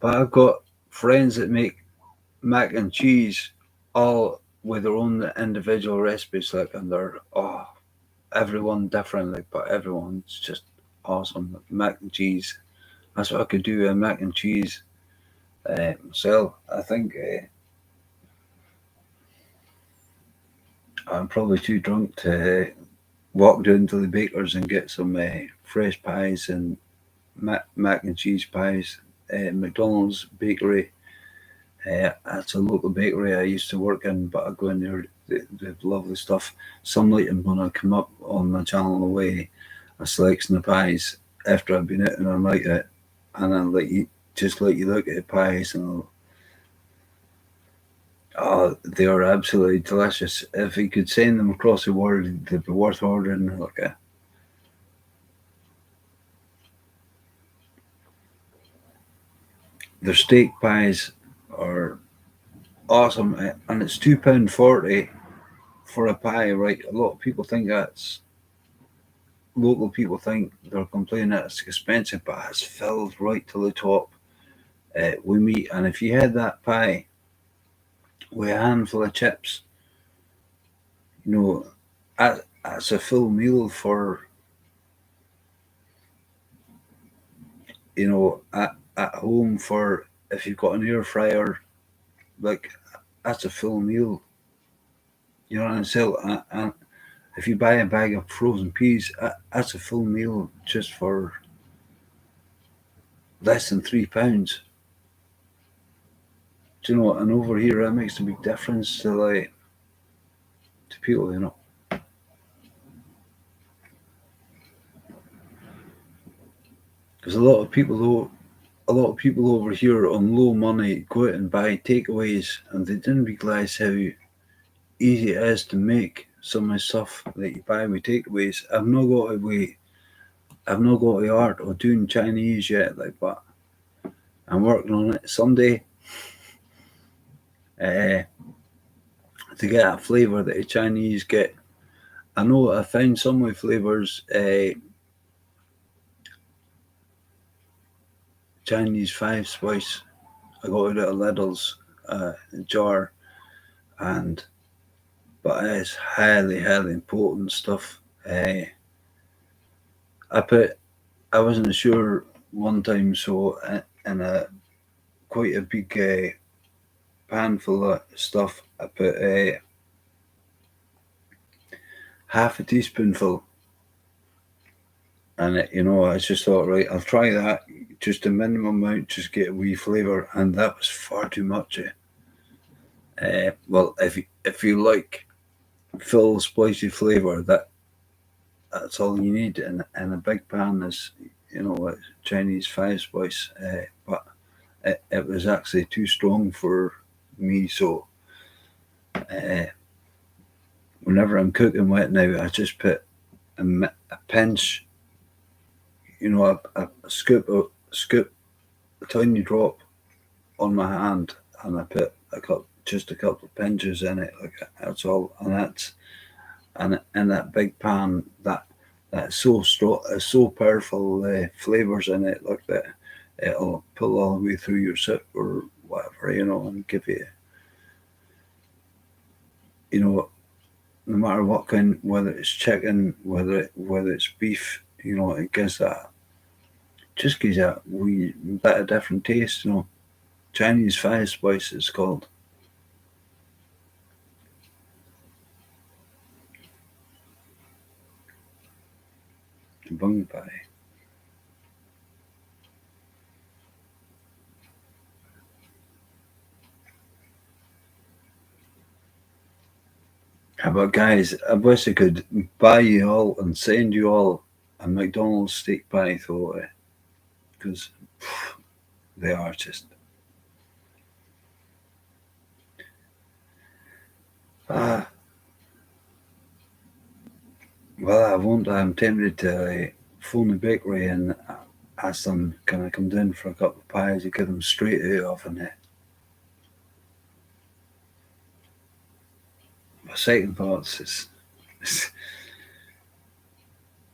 But I've got friends that make mac and cheese all with their own individual recipes, like, and they're everyone different, like, but everyone's just awesome. Like, mac and cheese. That's what I could do, a mac and cheese myself. I think I'm probably too drunk to walk down to the baker's and get some fresh pies and mac and cheese pies. McDonald's bakery. That's a local bakery I used to work in, but I go in there. They have lovely stuff. Some night I'm gonna come up on my channel away a selection of pies after I've been out on a night out, and I'll let you look at the pies, and they are absolutely delicious. If you could send them across the world, they'd be worth ordering. Like their steak pies are awesome, and it's £2.40 for a pie. Right, a lot of people think that's local people think they're complaining that it's expensive, but it's filled right to the top with meat. And if you had that pie with a handful of chips, you know, that's a full meal for at home for if you've got an air fryer, like that's a full meal. You know what I'm saying? If you buy a bag of frozen peas, that's a full meal just for less than £3. Do you know? And over here, that makes a big difference to people. Because a lot of people over here on low money go out and buy takeaways, and they didn't realise how easy it is to make some of the stuff that you buy with takeaways. I've not got the art of doing Chinese yet, but I'm working on it someday. Uh, to get that flavour that the Chinese get. I know I found some of the flavours, Chinese 5 spice. I got it out of Lidl's jar, but it's highly, highly potent stuff. I wasn't sure one time, so in a quite a big pan full of stuff, I put half a teaspoonful, and I just thought, right, I'll try that, just a minimum amount, just get a wee flavour, and that was far too much. Well, if you like full spicy flavour, that's all you need in a big pan is Chinese 5 spice. But it was actually too strong for me, so whenever I'm cooking wet now, I just put a pinch, a scoop, a tiny drop on my hand, and I put just a couple of pinches in it, that's all, and in that big pan, that's so strong, so powerful flavors in it, like that. It'll pull all the way through your soup or whatever, and give you, no matter what kind, whether it's chicken, whether it's beef, it just gives that wee bit of different taste. Chinese 5 spice it's called. Bung pie. But guys, I wish I could buy you all and send you all a McDonald's steak pie, though, because they are just. Well, I won't. I'm tempted to phone the bakery and ask them, can I come down for a couple of pies? You get them straight out of oven. My second thoughts is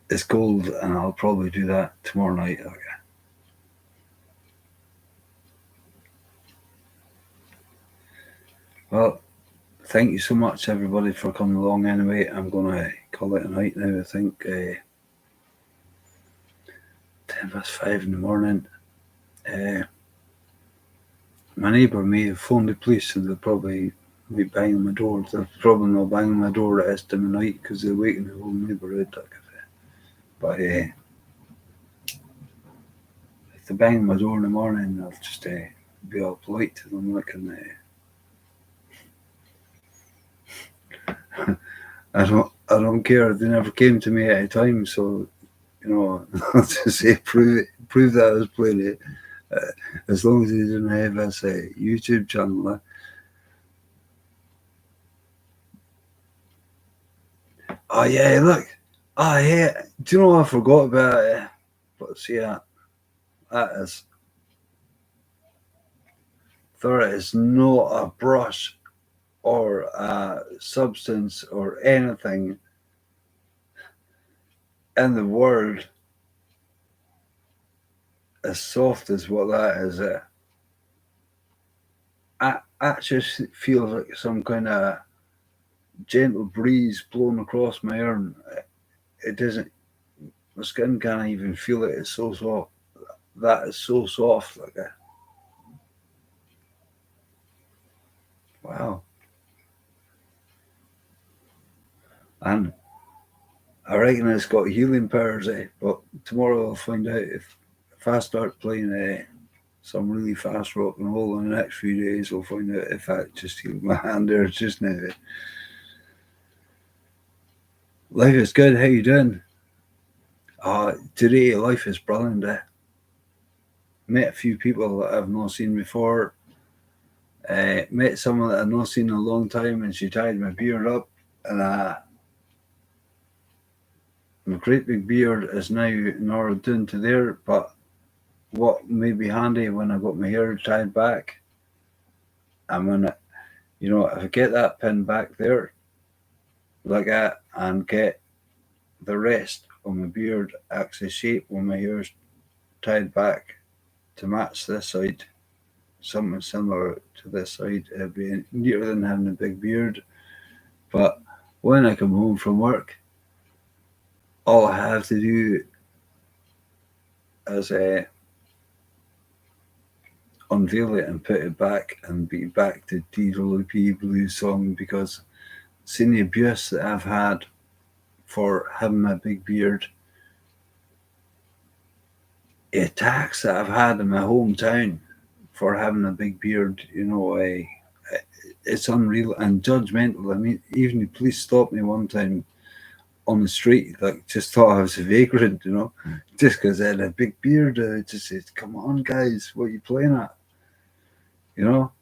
it's cold, and I'll probably do that tomorrow night. Okay. Well, thank you so much, everybody, for coming along. Anyway, I'm gonna call it a night now. I think 5:10 in the morning. My neighbour may have phoned the police, and they'll probably be banging on my door. They're probably not banging on my door at this time of night because they're waking the whole neighbourhood. But if they bang on my door in the morning, I'll just be all polite to them, I don't care. They never came to me at a time, so I'll just say prove that I was playing it. As long as they didn't have this YouTube channel. Oh yeah, look. Oh yeah. Do you know what I forgot about it? But see that is there is not a brush or a substance or anything in the world as soft as what that is. I just feel like some kind of gentle breeze blowing across my arm. It doesn't. My skin can't even feel it. It's so soft. That is so soft. Wow. And I reckon it's got healing powers, but tomorrow I'll find out if I start playing some really fast rock and roll in the next few days. I'll find out if I just healed my hand there just now. Life is good. How you doing? Today life is brilliant. Met a few people that I've not seen before. Met someone that I've not seen in a long time, and she tied my beard up, and my great big beard is now narrowed down to there. But what may be handy when I got my hair tied back, and when if I get that pin back there like that, and get the rest of my beard actually shape when my hair's tied back to match this side, something similar to this side, it'd be neater than having a big beard. But when I come home from work, all I have to do is unveil it and put it back and be back to DWP Blues song, because seeing the abuse that I've had for having my big beard, the attacks that I've had in my hometown for having a big beard, it's unreal and judgmental. I mean, even the police stopped me one time on the street, like just thought I was a vagrant, just because I had a big beard. I just said, "Come on, guys, what are you playing at?" You know.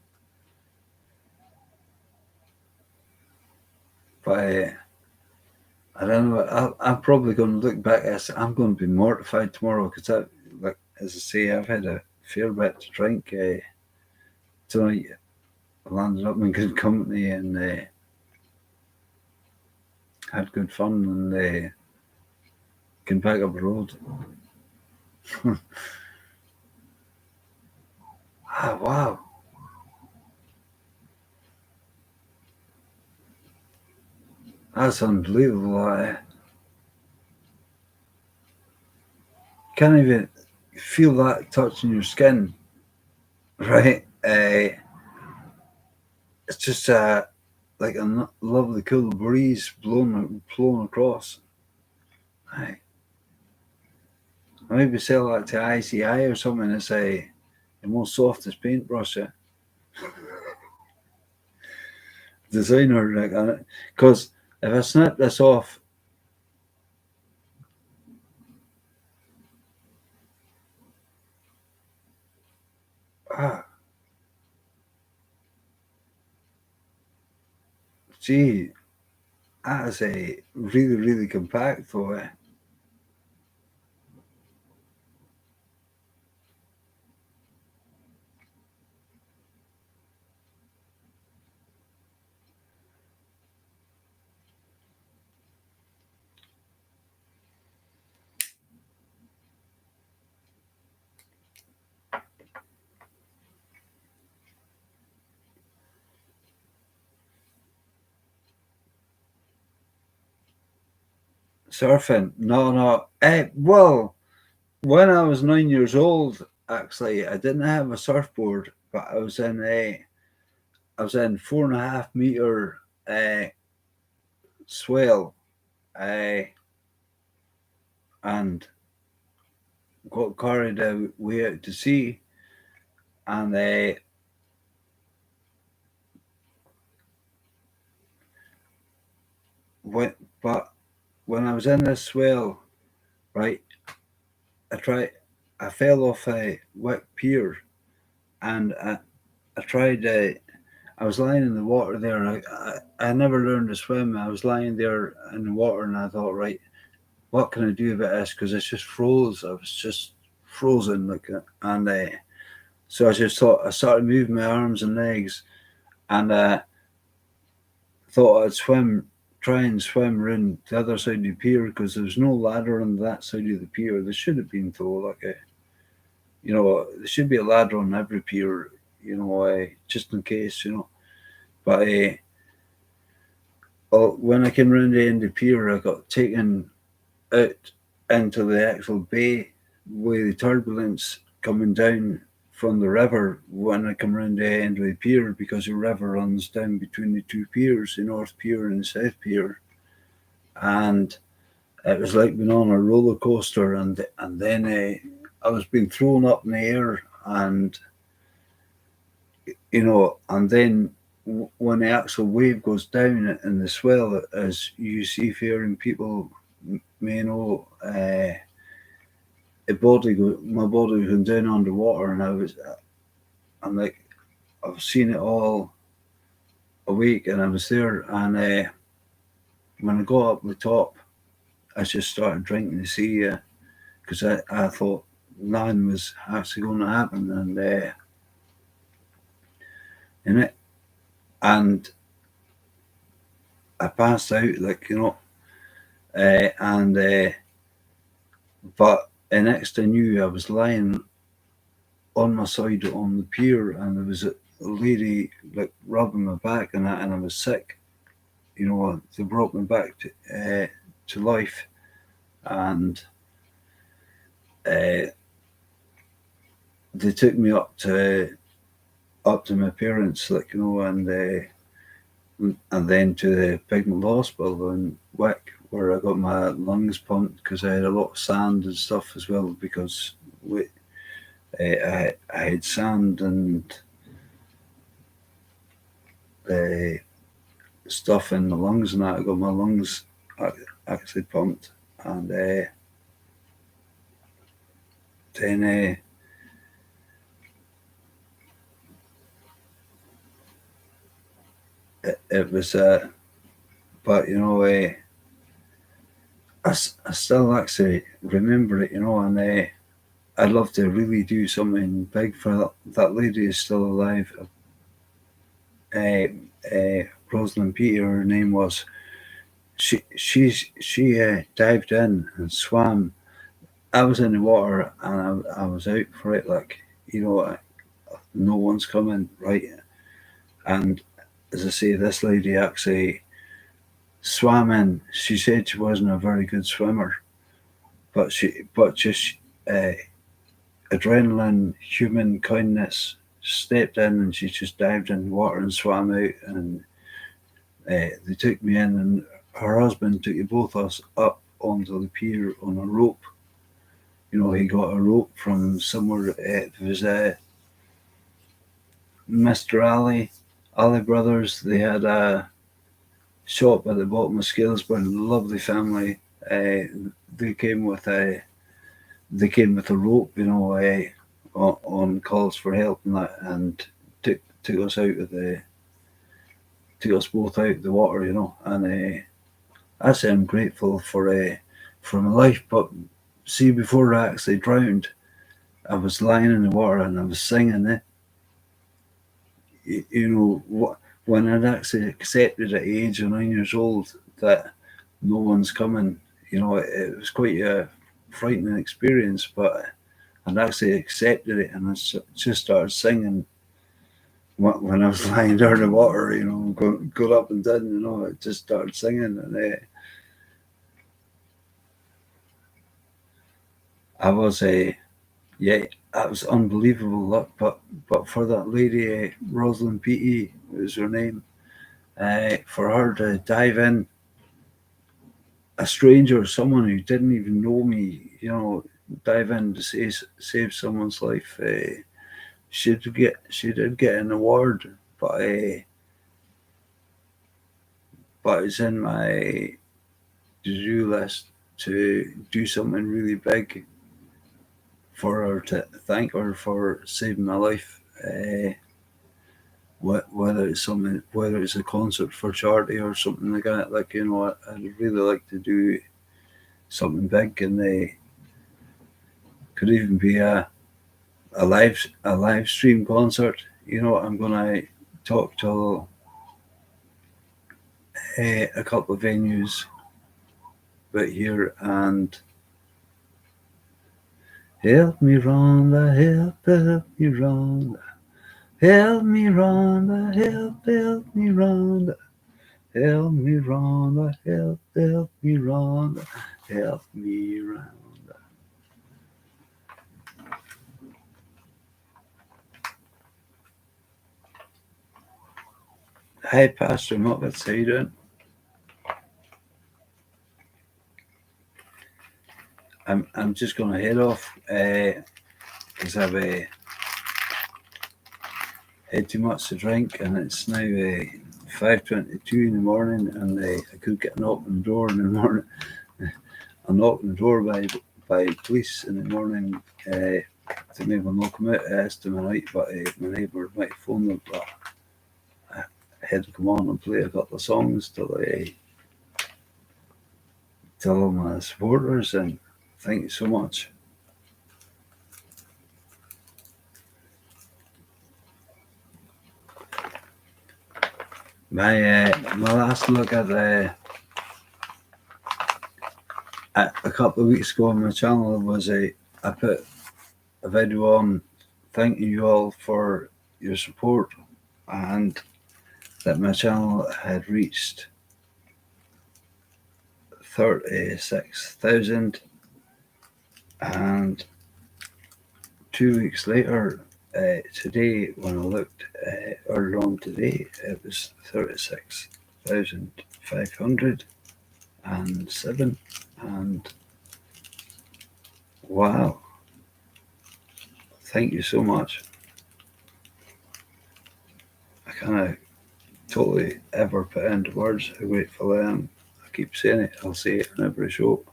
But I don't know. I'm probably going to look back at it. I'm going to be mortified tomorrow because, like as I say, I've had a fair bit to drink tonight. I landed up in good company and had good fun and came back up the road. Wow. That's unbelievable. I can't even feel that touching your skin, right? It's just like a lovely cool breeze blowing across. Aye. I maybe sell that to ICI or something. It's the most softest paintbrush. Designer, like, because if I snap this off, gee, that is a really, really compact though. Surfing? No. Well, when I was 9 years old, actually, I didn't have a surfboard, but I was in 4.5 meter swell, and got carried way out to sea, and went. But when I was in this swell, right, I fell off a wet pier, and I tried. I was lying in the water there, and I never learned to swim. I was lying there in the water, and I thought, right, what can I do about this? Because it's just froze. I was just frozen, and so I just thought I started moving my arms and legs, and thought I'd try and swim around the other side of the pier because there was no ladder on that side of the pier. There should have been though, there should be a ladder on every pier, just in case, But when I came round the end of the pier, I got taken out into the actual bay with the turbulence coming down from the river when I come round the end of the pier, because the river runs down between the two piers, the North Pier and the South Pier. And It was like being on a roller coaster, and then I was being thrown up in the air, and and then when the actual wave goes down in the swell, as you seafaring people may know, my body was going down underwater, and I'm like, I've seen it all a week, and I was there, and when I got up the top, I just started drinking the sea, because I thought nothing was actually going to happen, in it, and I passed out, like, and but the next I knew, I was lying on my side on the pier, and there was a lady like rubbing my back, and I was sick. They brought me back to life, and uh, they took me up to my parents, like, and then to the Pigment Hospital in Wick, where I got my lungs pumped because I had a lot of sand and stuff as well, because I had sand and uh, stuff in my lungs, and I got my lungs actually pumped, and then it was, but I still actually remember it, and I'd love to really do something big for that lady is still alive. Uh, Rosalind Peter, her name was. She dived in and swam. I was in the water, and I was out for it, like, no one's coming, right? And as I say, this lady actually swam in. She said she wasn't a very good swimmer, but just uh, adrenaline, human kindness stepped in, and she just dived in the water and swam out, and they took me in, and her husband took both us up onto the pier on a rope. He got a rope from somewhere. It was Mr. Ali Brothers. They had a shop at the bottom of Scalesburn. Lovely family. They came with a a rope, on calls for help and that, and took us out of the took us both out of the water, and I say I'm grateful for my life. But see, before I actually drowned, I was lying in the water and I was singing it. What, when I'd actually accepted at the age of 9 years old that no one's coming, it was quite a frightening experience, but I'd actually accepted it, and I just started singing when I was lying there in the water, got up and down, I just started singing, and I was yeah, that was unbelievable luck. But for that lady, Rosalind Peaty was her name, for her to dive in, a stranger, someone who didn't even know me, dive in to save someone's life. She did get an award, but it's in my to-do list to do something really big for her, to thank her for saving my life. Whether it's a concert for charity or something like that, like, I'd really like to do something big, and they could even be a live stream concert. I'm gonna talk to a couple of venues right here, and help me, Rhonda, help me, Rhonda, help me, Rhonda, help me, Rhonda, help me, Rhonda, help me, Rhonda, help me, Rhonda. Hi, Pastor Muppets, how you doing? I'm just gonna head off because I've had too much to drink, and it's now 5:22 in the morning, and I could get a knock on the door in the morning. A knock on the door by police in the morning to maybe not come out. I asked them tonight, but my neighbour might phone them. But I had to come on and play a couple of songs till all my supporters, and thank you so much. My last look at a couple of weeks ago on my channel was I put a video on thanking you all for your support, and that my channel had reached 36,000, and 2 weeks later, today when I looked earlier on today, it was 36,507, and wow, thank you so much. I can't totally ever put into words how grateful I am. I keep saying it, I'll say it on every show.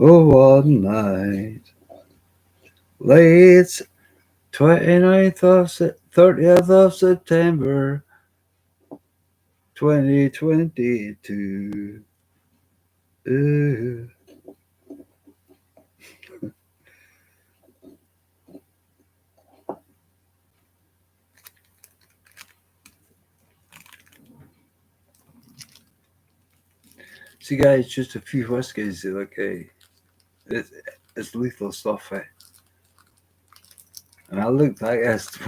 Oh, one night, late 30th of September 2022. Ooh. See, guys, just a few whiskies, it's lethal stuff. And I look back at it,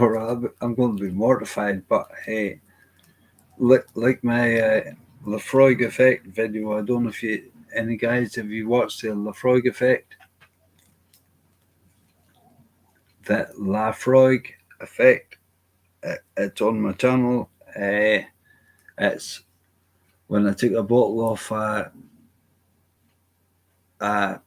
I'm going to be mortified, but hey, like my Lafroig effect video, I don't know if any guys, have you watched the Lafroig effect? That Lafroig effect, it's on my channel. It's when I took a bottle of a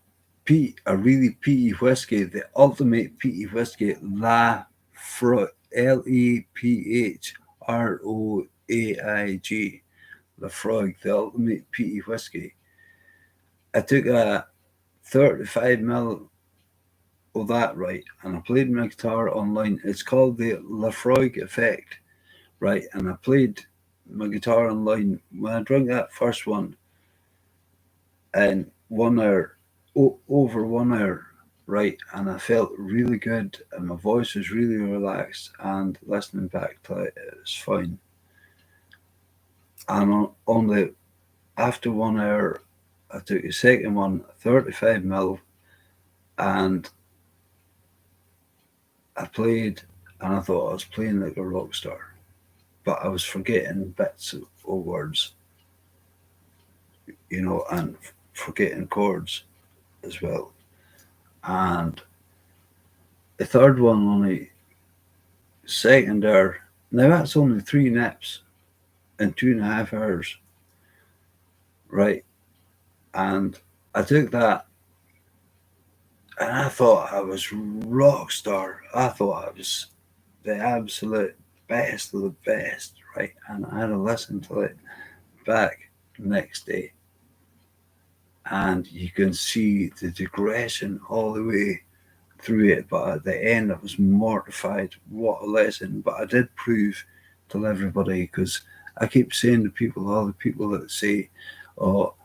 really peaty whiskey, the ultimate peaty whiskey, Lafroig, Lephroaig, Lafroig, the ultimate peaty whiskey. I took a 35ml of that, right, and I played my guitar online. It's called the Lafroig effect, right, and I played my guitar online. When I drank that first one, in 1 hour, over 1 hour, right, and I felt really good, and my voice was really relaxed, and listening back to it, it was fine. And after 1 hour, I took a second one, 35ml, and I played, and I thought I was playing like a rock star, but I was forgetting bits of words, and forgetting chords as well. And the third one, only second hour, now that's only 3 nips in 2.5 hours, right? And I took that, and I thought I was rock star. I thought I was the absolute best of the best, right? And I had to listen to it back the next day, and you can see the digression all the way through it. But at the end, I was mortified. What a lesson! But I did prove to everybody, because I keep saying to people, all the people that say, "Oh,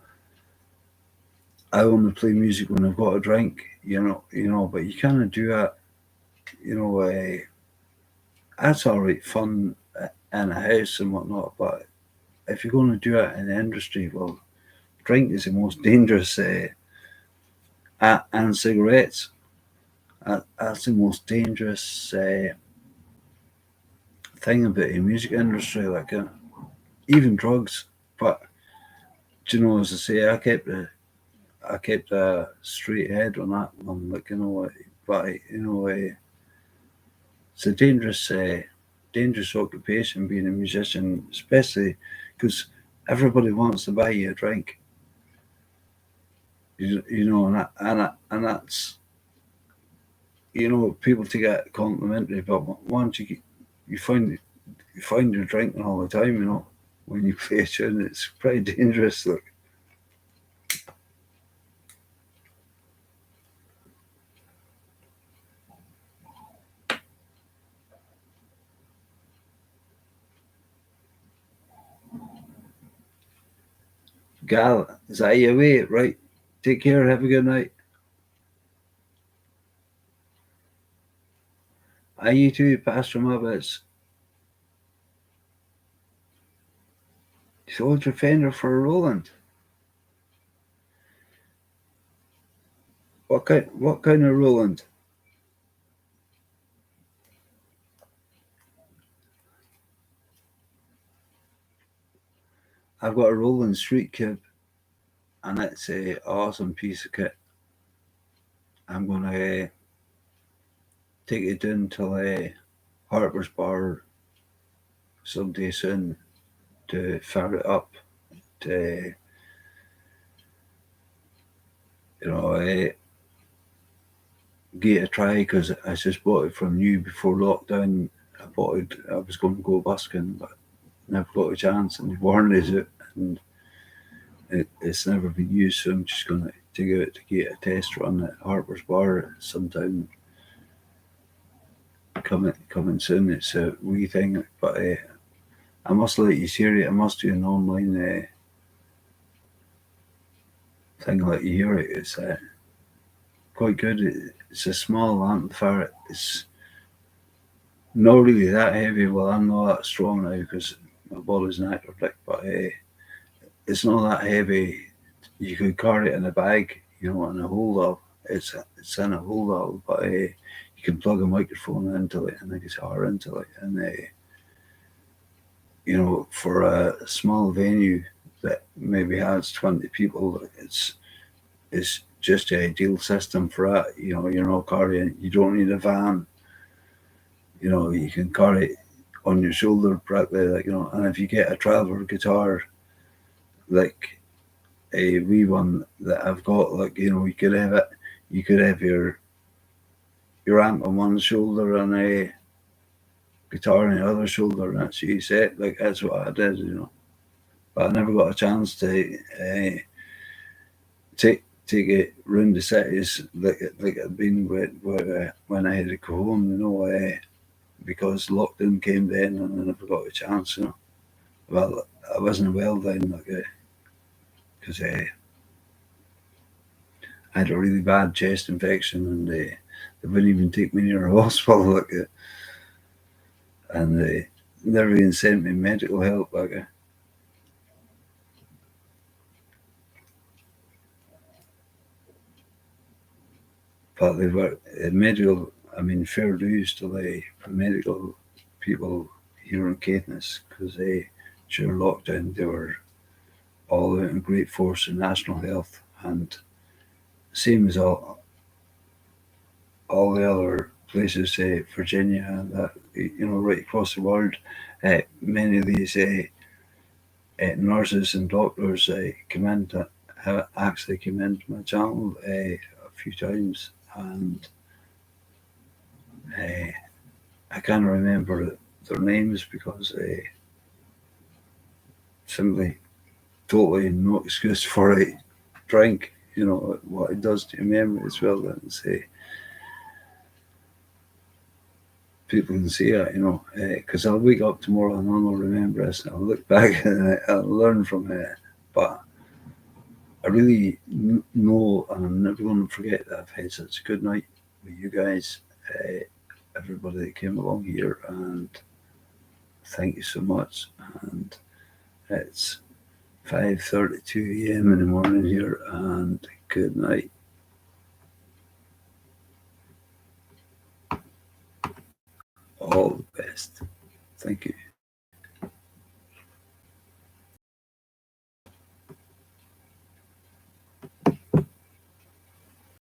I only play music when I've got a drink," but you can't do that. That's all right, fun in a house and whatnot. But if you're going to do it in the industry, well, drink is the most dangerous, and cigarettes. That's the most dangerous thing about the music industry, even drugs. But as I say, I kept a straight head on that one, but it's a dangerous occupation being a musician, especially because everybody wants to buy you a drink. You know, and that's, you know, people take it complimentary, but once you find you're drinking all the time, you know, when you play a tune, it's pretty dangerous. Like, gal, is that your way? Right. Take care. Have a good night. I you too, Pastor Muppets. Sold your fender for a Roland. What kind of Roland? I've got a Roland Street Cab, and it's a awesome piece of kit. I'm gonna take it down to Harper's Bar someday soon to fire it up to give it a try, because I just bought it from you before lockdown. I bought it. I was going to go busking, but never got a chance, and the warranty's it, and it's never been used. So I'm just going to take it to get a test run at Harper's Bar sometime coming soon. It's a wee thing, but I must let you hear it. I must do an online thing, let you hear it. It's quite good. It's a small amplifier. It's not really that heavy. Well, I'm not that strong now because my body's an acrobatic, but it's not that heavy. You could carry it in a bag, you know, in a hold-all. It's in a hold-all, but you can plug a microphone into it and a guitar into it, and you know, for a small venue that maybe has 20 people, it's just the ideal system for that. You know, you're not carrying. You don't need a van. You know, you can carry it on your shoulder practically, like, you know. And if you get a traveler guitar, like a wee one that I've got, like, you know, you could have it. You could have your amp on one shoulder and a guitar on the other shoulder, and that's you set. Like, that's what I did, you know. But I never got a chance to take it round the cities like I'd been when I had to go home, you know, because lockdown came then, and I never got a chance, you know. Well, I wasn't well then, like, because I had a really bad chest infection, and they wouldn't even take me near a hospital, like, and they never even sent me medical help, like. But they were medical. I mean, fair dues to the medical people here in Caithness, because during lockdown they were all out in great force in national health, and same as all the other places, Virginia and that, you know, right across the world. Many of these nurses and doctors come in to have actually come into my channel a few times, and I can't remember their names because simply totally no excuse for a drink. You know what it does to your memory as well. And say people can see it, you know, because I'll wake up tomorrow and I'll not remember this. And I'll look back and I'll learn from it. But I really know, and I'm never going to forget that I've had such a good night with you guys, everybody that came along here, and thank you so much. And it's 5:32 a.m. in the morning here, and good night. All the best. Thank you.